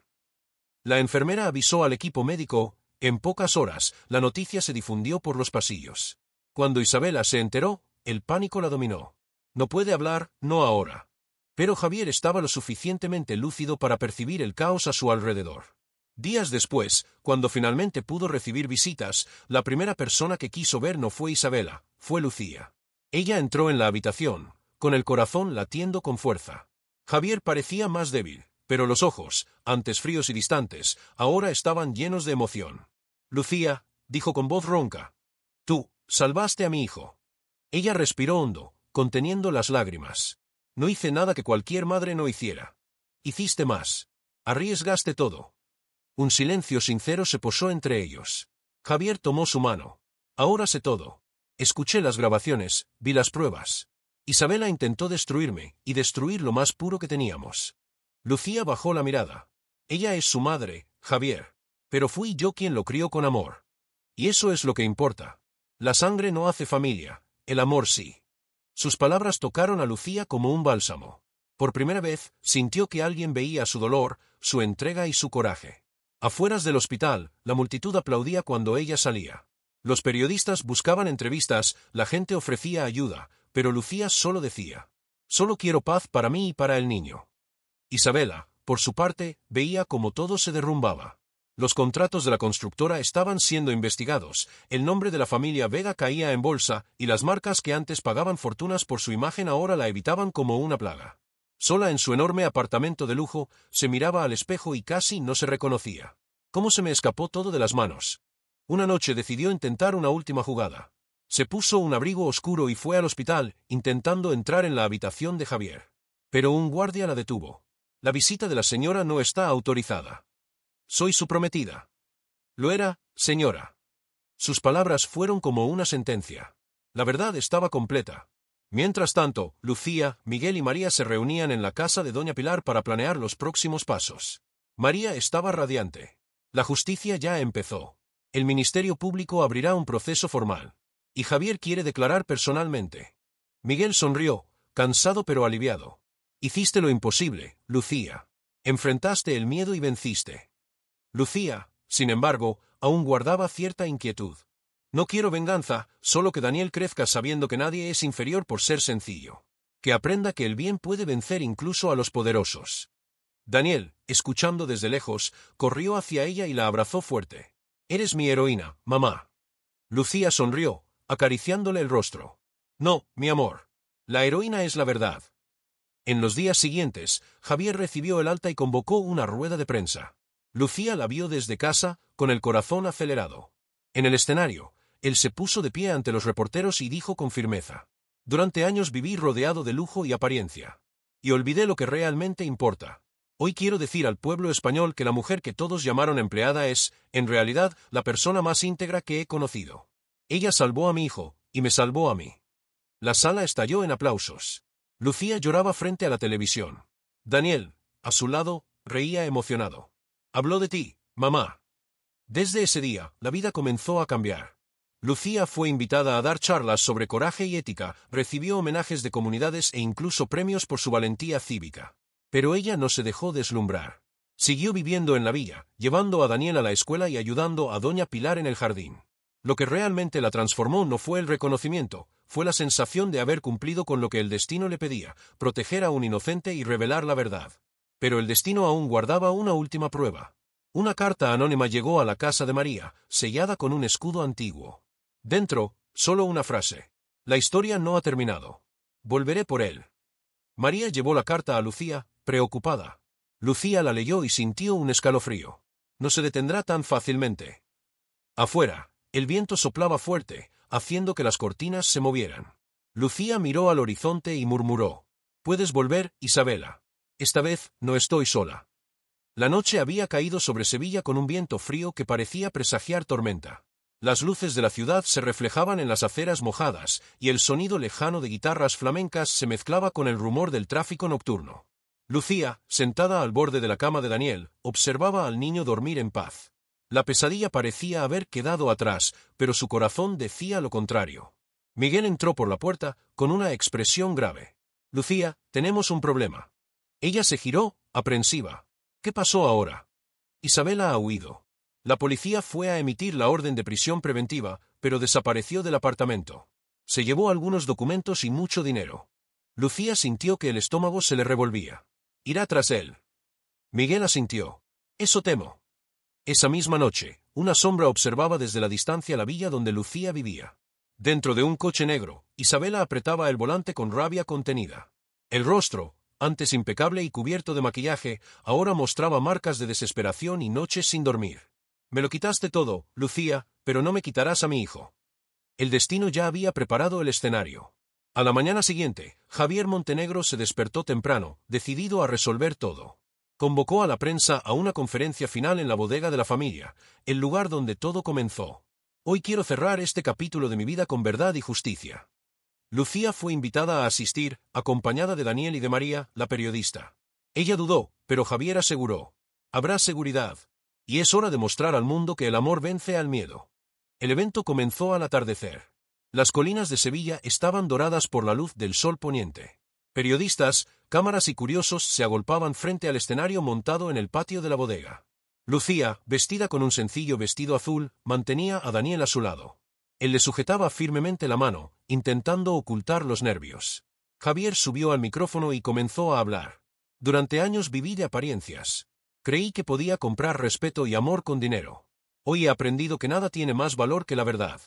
La enfermera avisó al equipo médico. En pocas horas, la noticia se difundió por los pasillos. Cuando Isabela se enteró, el pánico la dominó. No puede hablar, no ahora. Pero Javier estaba lo suficientemente lúcido para percibir el caos a su alrededor. Días después, cuando finalmente pudo recibir visitas, la primera persona que quiso ver no fue Isabela, fue Lucía. Ella entró en la habitación, con el corazón latiendo con fuerza. Javier parecía más débil, pero los ojos, antes fríos y distantes, ahora estaban llenos de emoción. «Lucía», dijo con voz ronca, «tú, salvaste a mi hijo». Ella respiró hondo, conteniendo las lágrimas. «No hice nada que cualquier madre no hiciera. Hiciste más. Arriesgaste todo». Un silencio sincero se posó entre ellos. Javier tomó su mano. «Ahora sé todo. Escuché las grabaciones, vi las pruebas. Isabela intentó destruirme, y destruir lo más puro que teníamos». Lucía bajó la mirada. «Ella es su madre, Javier. Pero fui yo quien lo crió con amor. Y eso es lo que importa. La sangre no hace familia, el amor sí». Sus palabras tocaron a Lucía como un bálsamo. Por primera vez, sintió que alguien veía su dolor, su entrega y su coraje. Afueras del hospital, la multitud aplaudía cuando ella salía. Los periodistas buscaban entrevistas, la gente ofrecía ayuda, pero Lucía solo decía: «Solo quiero paz para mí y para el niño». Isabela, por su parte, veía como todo se derrumbaba. Los contratos de la constructora estaban siendo investigados, el nombre de la familia Vega caía en bolsa, y las marcas que antes pagaban fortunas por su imagen ahora la evitaban como una plaga. Sola en su enorme apartamento de lujo, se miraba al espejo y casi no se reconocía. «¿Cómo se me escapó todo de las manos?». Una noche decidió intentar una última jugada. Se puso un abrigo oscuro y fue al hospital, intentando entrar en la habitación de Javier. Pero un guardia la detuvo. «La visita de la señora no está autorizada». «Soy su prometida». «Lo era, señora». Sus palabras fueron como una sentencia. La verdad estaba completa. Mientras tanto, Lucía, Miguel y María se reunían en la casa de doña Pilar para planear los próximos pasos. María estaba radiante. La justicia ya empezó. El Ministerio Público abrirá un proceso formal. Y Javier quiere declarar personalmente. Miguel sonrió, cansado pero aliviado. «Hiciste lo imposible, Lucía. Enfrentaste el miedo y venciste». Lucía, sin embargo, aún guardaba cierta inquietud. «No quiero venganza, solo que Daniel crezca sabiendo que nadie es inferior por ser sencillo. Que aprenda que el bien puede vencer incluso a los poderosos». Daniel, escuchando desde lejos, corrió hacia ella y la abrazó fuerte. «Eres mi heroína, mamá». Lucía sonrió, acariciándole el rostro. «No, mi amor. La heroína es la verdad». En los días siguientes, Javier recibió el alta y convocó una rueda de prensa. Lucía la vio desde casa, con el corazón acelerado. En el escenario, él se puso de pie ante los reporteros y dijo con firmeza: «Durante años viví rodeado de lujo y apariencia. Y olvidé lo que realmente importa. Hoy quiero decir al pueblo español que la mujer que todos llamaron empleada es, en realidad, la persona más íntegra que he conocido. Ella salvó a mi hijo, y me salvó a mí». La sala estalló en aplausos. Lucía lloraba frente a la televisión. Daniel, a su lado, reía emocionado. «Habló de ti, mamá». Desde ese día, la vida comenzó a cambiar. Lucía fue invitada a dar charlas sobre coraje y ética, recibió homenajes de comunidades e incluso premios por su valentía cívica. Pero ella no se dejó deslumbrar. Siguió viviendo en la villa, llevando a Daniel a la escuela y ayudando a doña Pilar en el jardín. Lo que realmente la transformó no fue el reconocimiento, fue la sensación de haber cumplido con lo que el destino le pedía, proteger a un inocente y revelar la verdad. Pero el destino aún guardaba una última prueba. Una carta anónima llegó a la casa de María, sellada con un escudo antiguo. Dentro, solo una frase. La historia no ha terminado. Volveré por él. María llevó la carta a Lucía, preocupada. Lucía la leyó y sintió un escalofrío. No se detendrá tan fácilmente. Afuera, el viento soplaba fuerte, haciendo que las cortinas se movieran. Lucía miró al horizonte y murmuró: «Puedes volver, Isabela. Esta vez no estoy sola». La noche había caído sobre Sevilla con un viento frío que parecía presagiar tormenta. Las luces de la ciudad se reflejaban en las aceras mojadas, y el sonido lejano de guitarras flamencas se mezclaba con el rumor del tráfico nocturno. Lucía, sentada al borde de la cama de Daniel, observaba al niño dormir en paz. La pesadilla parecía haber quedado atrás, pero su corazón decía lo contrario. Miguel entró por la puerta, con una expresión grave. «Lucía, tenemos un problema». Ella se giró, aprensiva. «¿Qué pasó ahora?» «Isabela ha huido. La policía fue a emitir la orden de prisión preventiva, pero desapareció del apartamento. Se llevó algunos documentos y mucho dinero». Lucía sintió que el estómago se le revolvía. «Irá tras él». Miguel asintió. «Eso temo». Esa misma noche, una sombra observaba desde la distancia la villa donde Lucía vivía. Dentro de un coche negro, Isabela apretaba el volante con rabia contenida. El rostro, antes impecable y cubierto de maquillaje, ahora mostraba marcas de desesperación y noches sin dormir. «Me lo quitaste todo, Lucía, pero no me quitarás a mi hijo». El destino ya había preparado el escenario. A la mañana siguiente, Javier Montenegro se despertó temprano, decidido a resolver todo. Convocó a la prensa a una conferencia final en la bodega de la familia, el lugar donde todo comenzó. «Hoy quiero cerrar este capítulo de mi vida con verdad y justicia». Lucía fue invitada a asistir, acompañada de Daniel y de María, la periodista. Ella dudó, pero Javier aseguró: «Habrá seguridad. Y es hora de mostrar al mundo que el amor vence al miedo». El evento comenzó al atardecer. Las colinas de Sevilla estaban doradas por la luz del sol poniente. Periodistas, cámaras y curiosos se agolpaban frente al escenario montado en el patio de la bodega. Lucía, vestida con un sencillo vestido azul, mantenía a Daniel a su lado. Él le sujetaba firmemente la mano, intentando ocultar los nervios. Javier subió al micrófono y comenzó a hablar. «Durante años viví de apariencias. Creí que podía comprar respeto y amor con dinero. Hoy he aprendido que nada tiene más valor que la verdad».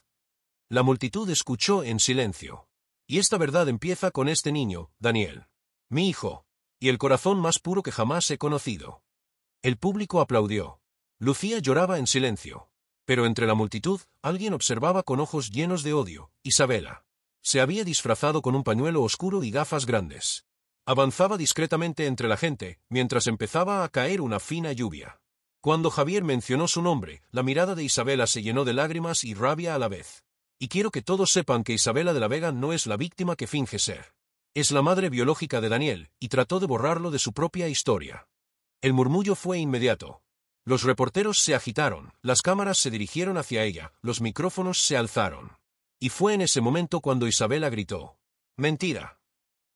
La multitud escuchó en silencio. «Y esta verdad empieza con este niño, Daniel. Mi hijo. Y el corazón más puro que jamás he conocido». El público aplaudió. Lucía lloraba en silencio. Pero entre la multitud, alguien observaba con ojos llenos de odio: Isabela. Se había disfrazado con un pañuelo oscuro y gafas grandes. Avanzaba discretamente entre la gente, mientras empezaba a caer una fina lluvia. Cuando Javier mencionó su nombre, la mirada de Isabela se llenó de lágrimas y rabia a la vez. «Y quiero que todos sepan que Isabela de la Vega no es la víctima que finge ser. Es la madre biológica de Daniel, y trató de borrarlo de su propia historia». El murmullo fue inmediato. Los reporteros se agitaron, las cámaras se dirigieron hacia ella, los micrófonos se alzaron. Y fue en ese momento cuando Isabela gritó: «¡Mentira!».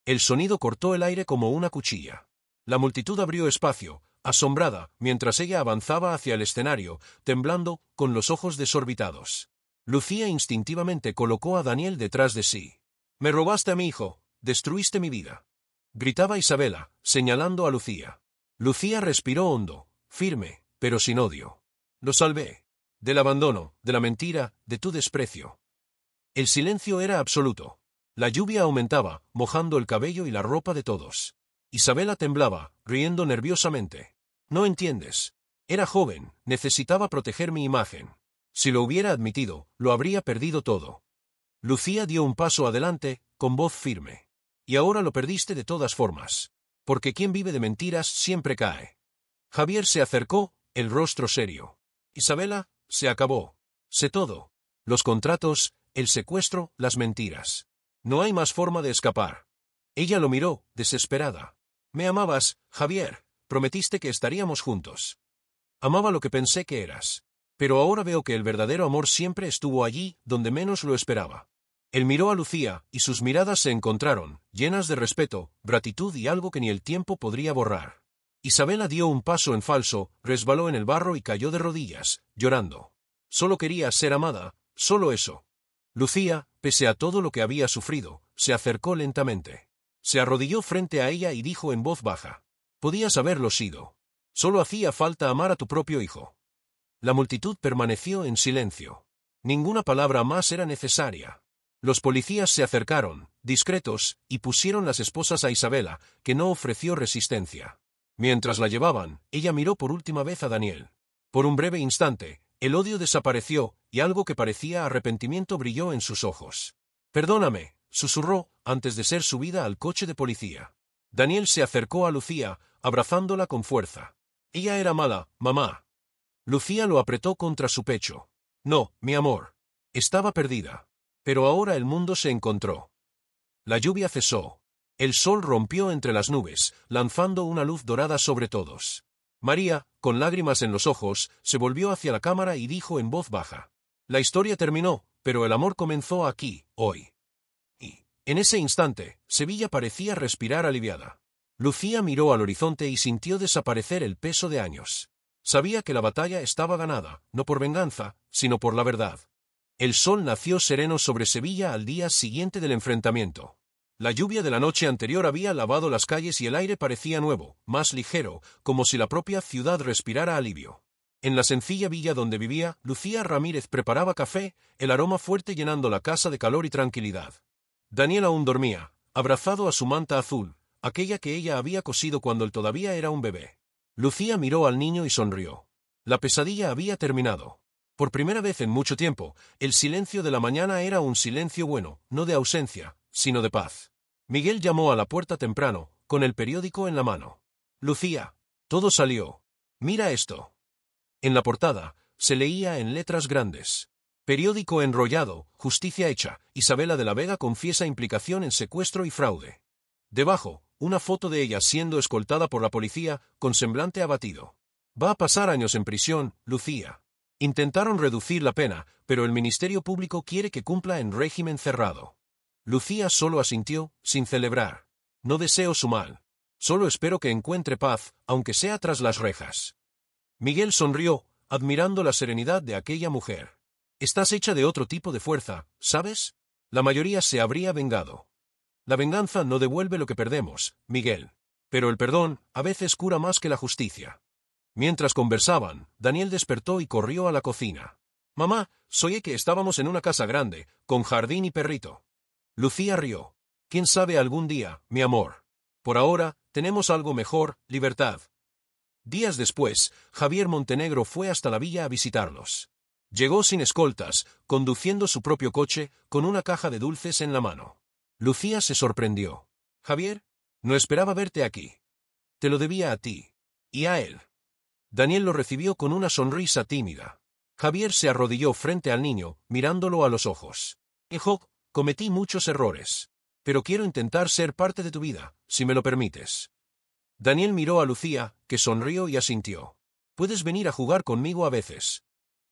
El sonido cortó el aire como una cuchilla. La multitud abrió espacio, asombrada, mientras ella avanzaba hacia el escenario, temblando, con los ojos desorbitados. Lucía instintivamente colocó a Daniel detrás de sí. «Me robaste a mi hijo, destruiste mi vida», gritaba Isabela, señalando a Lucía. Lucía respiró hondo, firme, pero sin odio. «Lo salvé. Del abandono, de la mentira, de tu desprecio». El silencio era absoluto. La lluvia aumentaba, mojando el cabello y la ropa de todos. Isabela temblaba, riendo nerviosamente. «No entiendes. Era joven, necesitaba proteger mi imagen. Si lo hubiera admitido, lo habría perdido todo». Lucía dio un paso adelante, con voz firme. «Y ahora lo perdiste de todas formas. Porque quien vive de mentiras siempre cae». Javier se acercó, el rostro serio. «Isabela, se acabó. Sé todo. Los contratos, el secuestro, las mentiras. No hay más forma de escapar». Ella lo miró, desesperada. «Me amabas, Javier. Prometiste que estaríamos juntos». «Amaba lo que pensé que eras». Pero ahora veo que el verdadero amor siempre estuvo allí, donde menos lo esperaba. Él miró a Lucía, y sus miradas se encontraron, llenas de respeto, gratitud y algo que ni el tiempo podría borrar. Isabela dio un paso en falso, resbaló en el barro y cayó de rodillas, llorando. Solo quería ser amada, solo eso. Lucía, pese a todo lo que había sufrido, se acercó lentamente. Se arrodilló frente a ella y dijo en voz baja: «Podías haberlo sido. Solo hacía falta amar a tu propio hijo». La multitud permaneció en silencio. Ninguna palabra más era necesaria. Los policías se acercaron, discretos, y pusieron las esposas a Isabela, que no ofreció resistencia. Mientras la llevaban, ella miró por última vez a Daniel. Por un breve instante, el odio desapareció, y algo que parecía arrepentimiento brilló en sus ojos. «Perdóname», susurró, antes de ser subida al coche de policía. Daniel se acercó a Lucía, abrazándola con fuerza. «Ella era mala, mamá». Lucía lo apretó contra su pecho. «No, mi amor. Estaba perdida. Pero ahora el mundo se encontró». La lluvia cesó. El sol rompió entre las nubes, lanzando una luz dorada sobre todos. María, con lágrimas en los ojos, se volvió hacia la cámara y dijo en voz baja: «La historia terminó, pero el amor comenzó aquí, hoy». Y, en ese instante, Sevilla parecía respirar aliviada. Lucía miró al horizonte y sintió desaparecer el peso de años. Sabía que la batalla estaba ganada, no por venganza, sino por la verdad. El sol nació sereno sobre Sevilla al día siguiente del enfrentamiento. La lluvia de la noche anterior había lavado las calles y el aire parecía nuevo, más ligero, como si la propia ciudad respirara alivio. En la sencilla villa donde vivía, Lucía Ramírez preparaba café, el aroma fuerte llenando la casa de calor y tranquilidad. Daniel aún dormía, abrazado a su manta azul, aquella que ella había cosido cuando él todavía era un bebé. Lucía miró al niño y sonrió. La pesadilla había terminado. Por primera vez en mucho tiempo, el silencio de la mañana era un silencio bueno, no de ausencia, sino de paz. Miguel llamó a la puerta temprano, con el periódico en la mano. «Lucía, todo salió. Mira esto». En la portada, se leía en letras grandes: «Periódico enrollado, justicia hecha, Isabela de la Vega confiesa implicación en secuestro y fraude». Debajo, una foto de ella siendo escoltada por la policía, con semblante abatido. «Va a pasar años en prisión, Lucía». Intentaron reducir la pena, pero el Ministerio Público quiere que cumpla en régimen cerrado. Lucía solo asintió, sin celebrar. «No deseo su mal. Solo espero que encuentre paz, aunque sea tras las rejas». Miguel sonrió, admirando la serenidad de aquella mujer. «Estás hecha de otro tipo de fuerza, ¿sabes? La mayoría se habría vengado». «La venganza no devuelve lo que perdemos, Miguel. Pero el perdón, a veces cura más que la justicia». Mientras conversaban, Daniel despertó y corrió a la cocina. «Mamá, soñé que estábamos en una casa grande, con jardín y perrito». Lucía rió. «¿Quién sabe algún día, mi amor? Por ahora, tenemos algo mejor, libertad». Días después, Javier Montenegro fue hasta la villa a visitarlos. Llegó sin escoltas, conduciendo su propio coche, con una caja de dulces en la mano. Lucía se sorprendió. «Javier, no esperaba verte aquí. Te lo debía a ti. Y a él». Daniel lo recibió con una sonrisa tímida. Javier se arrodilló frente al niño, mirándolo a los ojos. «Hijo, cometí muchos errores. Pero quiero intentar ser parte de tu vida, si me lo permites». Daniel miró a Lucía, que sonrió y asintió. «¿Puedes venir a jugar conmigo a veces?»,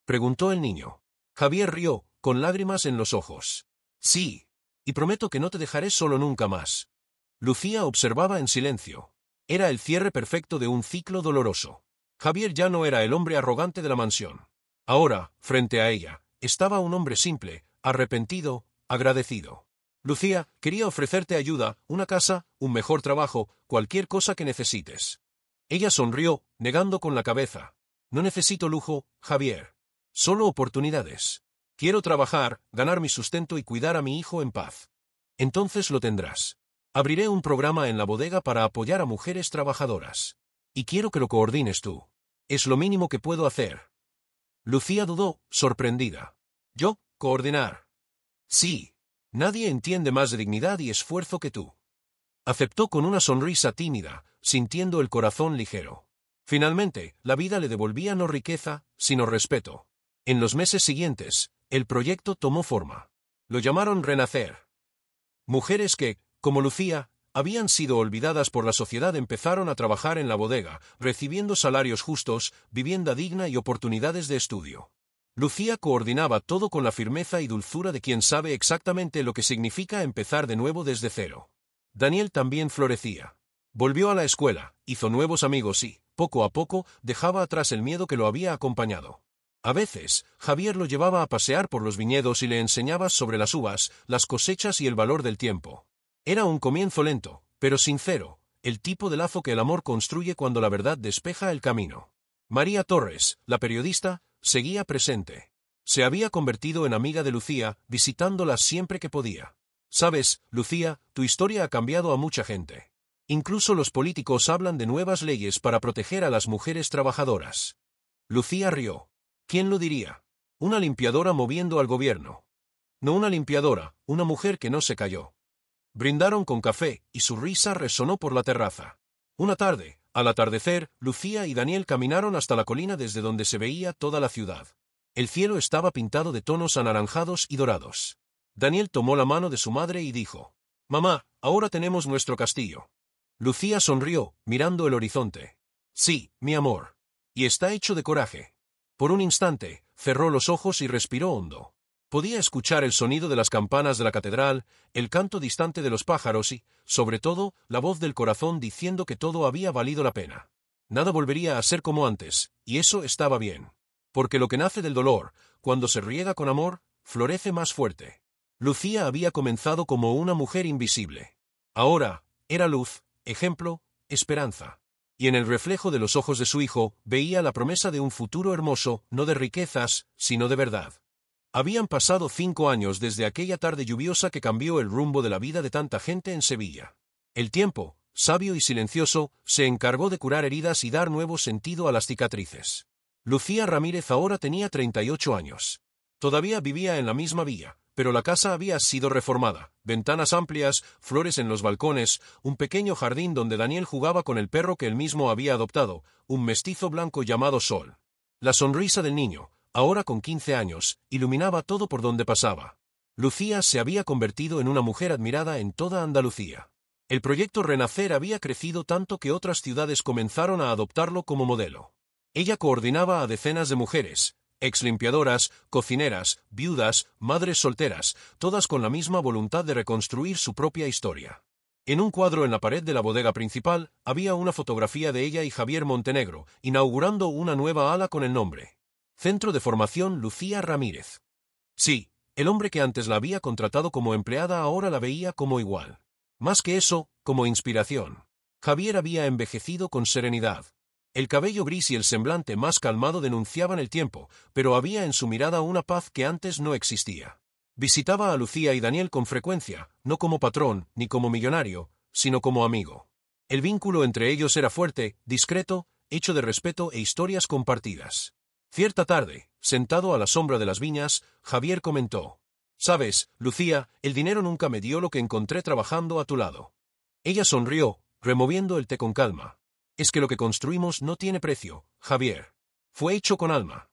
preguntó el niño. Javier rió, con lágrimas en los ojos. «Sí. Y prometo que no te dejaré solo nunca más». Lucía observaba en silencio. Era el cierre perfecto de un ciclo doloroso. Javier ya no era el hombre arrogante de la mansión. Ahora, frente a ella, estaba un hombre simple, arrepentido, agradecido. «Lucía, quería ofrecerte ayuda, una casa, un mejor trabajo, cualquier cosa que necesites». Ella sonrió, negando con la cabeza. «No necesito lujo, Javier. Solo oportunidades. Quiero trabajar, ganar mi sustento y cuidar a mi hijo en paz». «Entonces lo tendrás. Abriré un programa en la bodega para apoyar a mujeres trabajadoras. Y quiero que lo coordines tú. Es lo mínimo que puedo hacer». Lucía dudó, sorprendida. «¿Yo? ¿Coordinar?» «Sí. Nadie entiende más de dignidad y esfuerzo que tú». Aceptó con una sonrisa tímida, sintiendo el corazón ligero. Finalmente, la vida le devolvía no riqueza, sino respeto. En los meses siguientes, el proyecto tomó forma. Lo llamaron Renacer. Mujeres que, como Lucía, habían sido olvidadas por la sociedad empezaron a trabajar en la bodega, recibiendo salarios justos, vivienda digna y oportunidades de estudio. Lucía coordinaba todo con la firmeza y dulzura de quien sabe exactamente lo que significa empezar de nuevo desde cero. Daniel también florecía. Volvió a la escuela, hizo nuevos amigos y, poco a poco, dejaba atrás el miedo que lo había acompañado. A veces, Javier lo llevaba a pasear por los viñedos y le enseñaba sobre las uvas, las cosechas y el valor del tiempo. Era un comienzo lento, pero sincero, el tipo de lazo que el amor construye cuando la verdad despeja el camino. María Torres, la periodista, seguía presente. Se había convertido en amiga de Lucía, visitándola siempre que podía. Sabes, Lucía, tu historia ha cambiado a mucha gente. Incluso los políticos hablan de nuevas leyes para proteger a las mujeres trabajadoras. Lucía rió. ¿Quién lo diría? Una limpiadora moviendo al gobierno. No una limpiadora, una mujer que no se cayó. Brindaron con café, y su risa resonó por la terraza. Una tarde, al atardecer, Lucía y Daniel caminaron hasta la colina desde donde se veía toda la ciudad. El cielo estaba pintado de tonos anaranjados y dorados. Daniel tomó la mano de su madre y dijo: «Mamá, ahora tenemos nuestro castillo». Lucía sonrió, mirando el horizonte. «Sí, mi amor. Y está hecho de coraje». Por un instante, cerró los ojos y respiró hondo. Podía escuchar el sonido de las campanas de la catedral, el canto distante de los pájaros y, sobre todo, la voz del corazón diciendo que todo había valido la pena. Nada volvería a ser como antes, y eso estaba bien. Porque lo que nace del dolor, cuando se riega con amor, florece más fuerte. Lucía había comenzado como una mujer invisible. Ahora, era luz, ejemplo, esperanza. Y en el reflejo de los ojos de su hijo, veía la promesa de un futuro hermoso, no de riquezas, sino de verdad. Habían pasado 5 años desde aquella tarde lluviosa que cambió el rumbo de la vida de tanta gente en Sevilla. El tiempo, sabio y silencioso, se encargó de curar heridas y dar nuevo sentido a las cicatrices. Lucía Ramírez ahora tenía 38 años. Todavía vivía en la misma villa, pero la casa había sido reformada, ventanas amplias, flores en los balcones, un pequeño jardín donde Daniel jugaba con el perro que él mismo había adoptado, un mestizo blanco llamado Sol. La sonrisa del niño, ahora con 15 años, iluminaba todo por donde pasaba. Lucía se había convertido en una mujer admirada en toda Andalucía. El proyecto Renacer había crecido tanto que otras ciudades comenzaron a adoptarlo como modelo. Ella coordinaba a decenas de mujeres, exlimpiadoras, cocineras, viudas, madres solteras, todas con la misma voluntad de reconstruir su propia historia. En un cuadro en la pared de la bodega principal, había una fotografía de ella y Javier Montenegro, inaugurando una nueva ala con el nombre Centro de Formación Lucía Ramírez. Sí, el hombre que antes la había contratado como empleada ahora la veía como igual. Más que eso, como inspiración. Javier había envejecido con serenidad. El cabello gris y el semblante más calmado denunciaban el tiempo, pero había en su mirada una paz que antes no existía. Visitaba a Lucía y Daniel con frecuencia, no como patrón, ni como millonario, sino como amigo. El vínculo entre ellos era fuerte, discreto, hecho de respeto e historias compartidas. Cierta tarde, sentado a la sombra de las viñas, Javier comentó: «Sabes, Lucía, el dinero nunca me dio lo que encontré trabajando a tu lado». Ella sonrió, removiendo el té con calma. «Es que lo que construimos no tiene precio, Javier. Fue hecho con alma».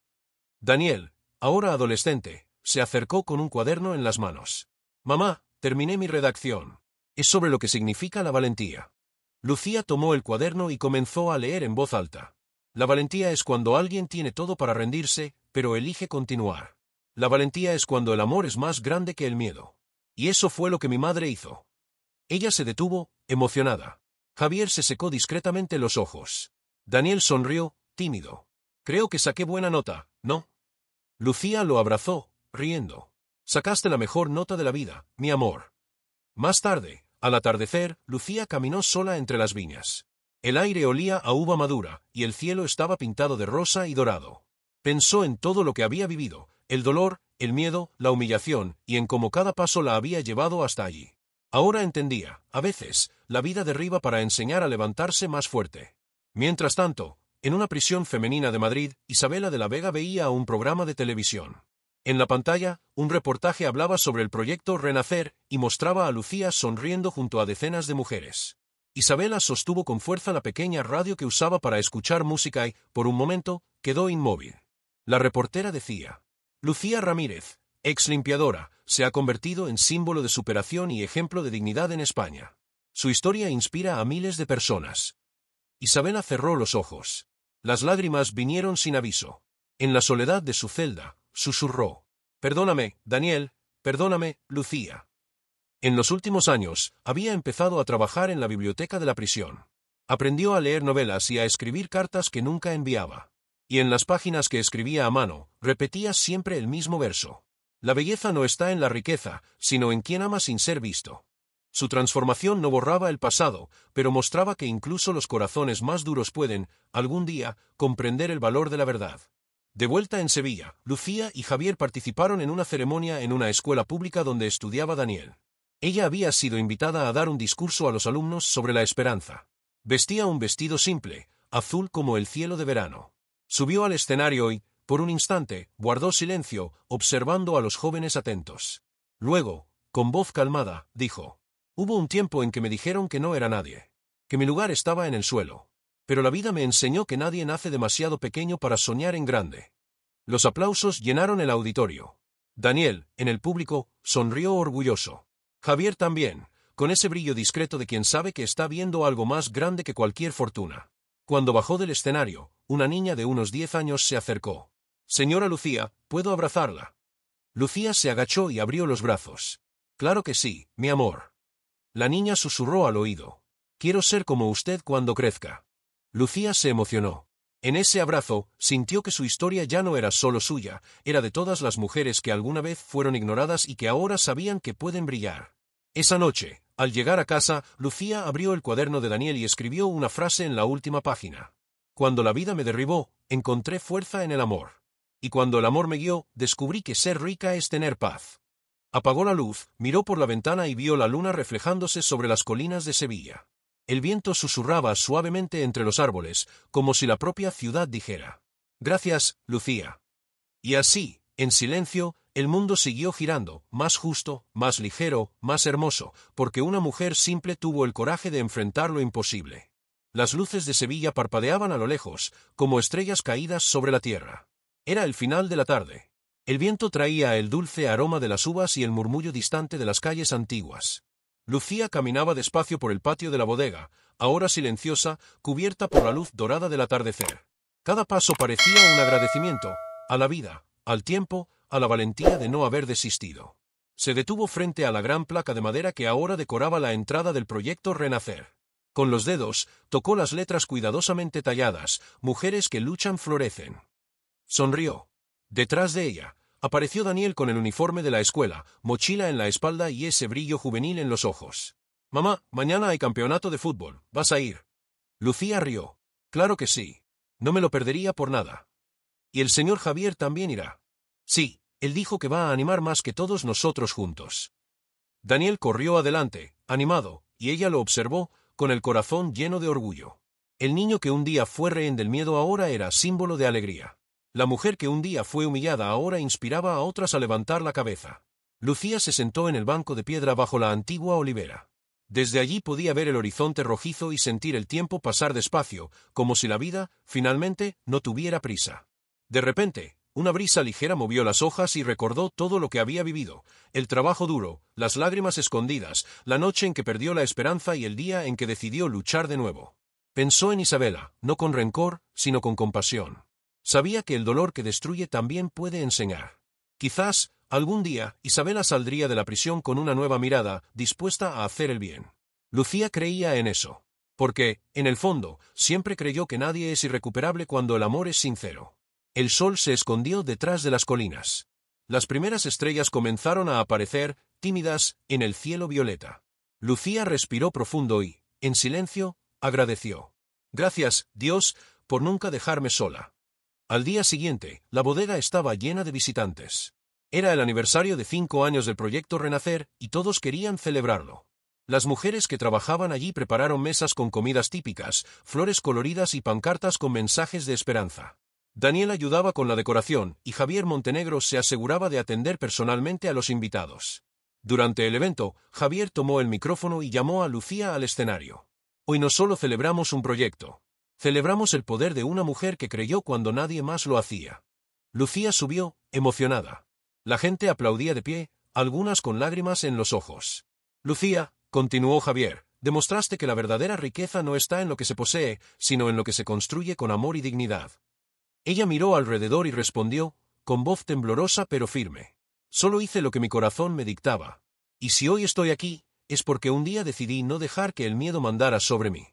Daniel, ahora adolescente, se acercó con un cuaderno en las manos. «Mamá, terminé mi redacción. Es sobre lo que significa la valentía». Lucía tomó el cuaderno y comenzó a leer en voz alta. La valentía es cuando alguien tiene todo para rendirse, pero elige continuar. La valentía es cuando el amor es más grande que el miedo. Y eso fue lo que mi madre hizo. Ella se detuvo, emocionada. Javier se secó discretamente los ojos. Daniel sonrió, tímido. «Creo que saqué buena nota, ¿no?» Lucía lo abrazó, riendo. «Sacaste la mejor nota de la vida, mi amor». Más tarde, al atardecer, Lucía caminó sola entre las viñas. El aire olía a uva madura, y el cielo estaba pintado de rosa y dorado. Pensó en todo lo que había vivido, el dolor, el miedo, la humillación, y en cómo cada paso la había llevado hasta allí. Ahora entendía, a veces, la vida derriba para enseñar a levantarse más fuerte. Mientras tanto, en una prisión femenina de Madrid, Isabela de la Vega veía un programa de televisión. En la pantalla, un reportaje hablaba sobre el proyecto Renacer y mostraba a Lucía sonriendo junto a decenas de mujeres. Isabela sostuvo con fuerza la pequeña radio que usaba para escuchar música y, por un momento, quedó inmóvil. La reportera decía: «Lucía Ramírez, ex limpiadora, se ha convertido en símbolo de superación y ejemplo de dignidad en España». Su historia inspira a miles de personas. Isabela cerró los ojos. Las lágrimas vinieron sin aviso. En la soledad de su celda, susurró: «Perdóname, Daniel, perdóname, Lucía». En los últimos años, había empezado a trabajar en la biblioteca de la prisión. Aprendió a leer novelas y a escribir cartas que nunca enviaba. Y en las páginas que escribía a mano, repetía siempre el mismo verso: «La belleza no está en la riqueza, sino en quien ama sin ser visto». Su transformación no borraba el pasado, pero mostraba que incluso los corazones más duros pueden, algún día, comprender el valor de la verdad. De vuelta en Sevilla, Lucía y Javier participaron en una ceremonia en una escuela pública donde estudiaba Daniel. Ella había sido invitada a dar un discurso a los alumnos sobre la esperanza. Vestía un vestido simple, azul como el cielo de verano. Subió al escenario y, por un instante, guardó silencio, observando a los jóvenes atentos. Luego, con voz calmada, dijo: «Hubo un tiempo en que me dijeron que no era nadie, que mi lugar estaba en el suelo. Pero la vida me enseñó que nadie nace demasiado pequeño para soñar en grande». Los aplausos llenaron el auditorio. Daniel, en el público, sonrió orgulloso. Javier también, con ese brillo discreto de quien sabe que está viendo algo más grande que cualquier fortuna. Cuando bajó del escenario, una niña de unos 10 años se acercó. «Señora Lucía, ¿puedo abrazarla?». Lucía se agachó y abrió los brazos. «Claro que sí, mi amor». La niña susurró al oído: «Quiero ser como usted cuando crezca». Lucía se emocionó. En ese abrazo, sintió que su historia ya no era solo suya, era de todas las mujeres que alguna vez fueron ignoradas y que ahora sabían que pueden brillar. Esa noche, al llegar a casa, Lucía abrió el cuaderno de Daniel y escribió una frase en la última página: «Cuando la vida me derribó, encontré fuerza en el amor. Y cuando el amor me guió, descubrí que ser rica es tener paz». Apagó la luz, miró por la ventana y vio la luna reflejándose sobre las colinas de Sevilla. El viento susurraba suavemente entre los árboles, como si la propia ciudad dijera: «Gracias, Lucía». Y así, en silencio, el mundo siguió girando, más justo, más ligero, más hermoso, porque una mujer simple tuvo el coraje de enfrentar lo imposible. Las luces de Sevilla parpadeaban a lo lejos, como estrellas caídas sobre la tierra. Era el final de la tarde. El viento traía el dulce aroma de las uvas y el murmullo distante de las calles antiguas. Lucía caminaba despacio por el patio de la bodega, ahora silenciosa, cubierta por la luz dorada del atardecer. Cada paso parecía un agradecimiento, a la vida, al tiempo, a la valentía de no haber desistido. Se detuvo frente a la gran placa de madera que ahora decoraba la entrada del proyecto Renacer. Con los dedos, tocó las letras cuidadosamente talladas: «Mujeres que luchan florecen». Sonrió. Detrás de ella, apareció Daniel con el uniforme de la escuela, mochila en la espalda y ese brillo juvenil en los ojos. «Mamá, mañana hay campeonato de fútbol, ¿vas a ir?». Lucía rió. «Claro que sí. No me lo perdería por nada». «¿Y el señor Javier también irá?». «Sí, él dijo que va a animar más que todos nosotros juntos». Daniel corrió adelante, animado, y ella lo observó, con el corazón lleno de orgullo. El niño que un día fue rehén del miedo ahora era símbolo de alegría. La mujer que un día fue humillada ahora inspiraba a otras a levantar la cabeza. Lucía se sentó en el banco de piedra bajo la antigua olivera. Desde allí podía ver el horizonte rojizo y sentir el tiempo pasar despacio, como si la vida, finalmente, no tuviera prisa. De repente, una brisa ligera movió las hojas y recordó todo lo que había vivido: el trabajo duro, las lágrimas escondidas, la noche en que perdió la esperanza y el día en que decidió luchar de nuevo. Pensó en Isabela, no con rencor, sino con compasión. Sabía que el dolor que destruye también puede enseñar. Quizás, algún día, Isabela saldría de la prisión con una nueva mirada, dispuesta a hacer el bien. Lucía creía en eso. Porque, en el fondo, siempre creyó que nadie es irrecuperable cuando el amor es sincero. El sol se escondió detrás de las colinas. Las primeras estrellas comenzaron a aparecer, tímidas, en el cielo violeta. Lucía respiró profundo y, en silencio, agradeció. «Gracias, Dios, por nunca dejarme sola». Al día siguiente, la bodega estaba llena de visitantes. Era el aniversario de 5 años del proyecto Renacer, y todos querían celebrarlo. Las mujeres que trabajaban allí prepararon mesas con comidas típicas, flores coloridas y pancartas con mensajes de esperanza. Daniel ayudaba con la decoración, y Javier Montenegro se aseguraba de atender personalmente a los invitados. Durante el evento, Javier tomó el micrófono y llamó a Lucía al escenario. «Hoy no solo celebramos un proyecto. Celebramos el poder de una mujer que creyó cuando nadie más lo hacía». Lucía subió, emocionada. La gente aplaudía de pie, algunas con lágrimas en los ojos. «Lucía», continuó Javier, Demostraste que la verdadera riqueza no está en lo que se posee, sino en lo que se construye con amor y dignidad. Ella miró alrededor y respondió, con voz temblorosa pero firme. Solo hice lo que mi corazón me dictaba. Y si hoy estoy aquí, es porque un día decidí no dejar que el miedo mandara sobre mí.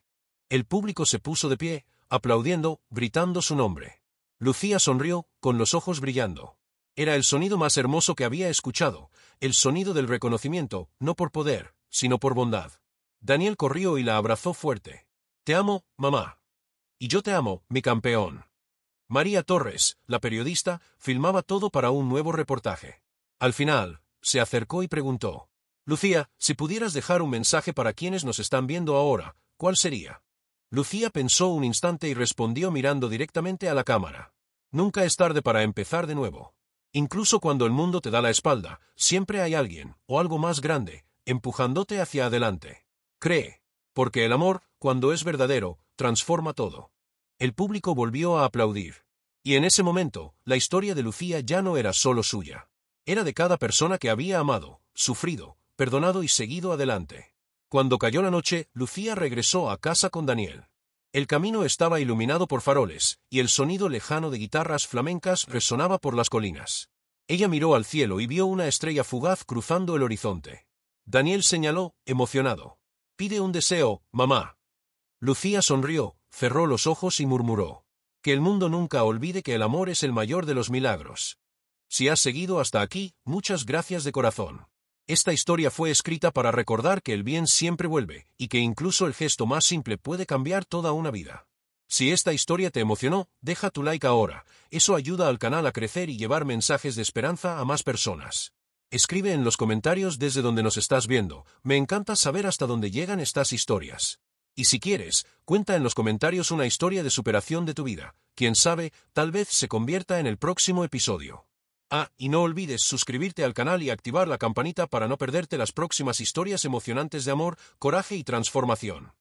El público se puso de pie, aplaudiendo, gritando su nombre. Lucía sonrió, con los ojos brillando. Era el sonido más hermoso que había escuchado, el sonido del reconocimiento, no por poder, sino por bondad. Daniel corrió y la abrazó fuerte. Te amo, mamá. Y yo te amo, mi campeón. María Torres, la periodista, filmaba todo para un nuevo reportaje. Al final, se acercó y preguntó. Lucía, si pudieras dejar un mensaje para quienes nos están viendo ahora, ¿cuál sería? Lucía pensó un instante y respondió mirando directamente a la cámara. Nunca es tarde para empezar de nuevo. Incluso cuando el mundo te da la espalda, siempre hay alguien, o algo más grande, empujándote hacia adelante. Cree. Porque el amor, cuando es verdadero, transforma todo. El público volvió a aplaudir. Y en ese momento, la historia de Lucía ya no era solo suya. Era de cada persona que había amado, sufrido, perdonado y seguido adelante. Cuando cayó la noche, Lucía regresó a casa con Daniel. El camino estaba iluminado por faroles, y el sonido lejano de guitarras flamencas resonaba por las colinas. Ella miró al cielo y vio una estrella fugaz cruzando el horizonte. Daniel señaló, emocionado. Pide un deseo, mamá. Lucía sonrió, cerró los ojos y murmuró. Que el mundo nunca olvide que el amor es el mayor de los milagros. Si has seguido hasta aquí, muchas gracias de corazón. Esta historia fue escrita para recordar que el bien siempre vuelve, y que incluso el gesto más simple puede cambiar toda una vida. Si esta historia te emocionó, deja tu like ahora, eso ayuda al canal a crecer y llevar mensajes de esperanza a más personas. Escribe en los comentarios desde donde nos estás viendo, me encanta saber hasta dónde llegan estas historias. Y si quieres, cuenta en los comentarios una historia de superación de tu vida, quién sabe, tal vez se convierta en el próximo episodio. Y no olvides suscribirte al canal y activar la campanita para no perderte las próximas historias emocionantes de amor, coraje y transformación.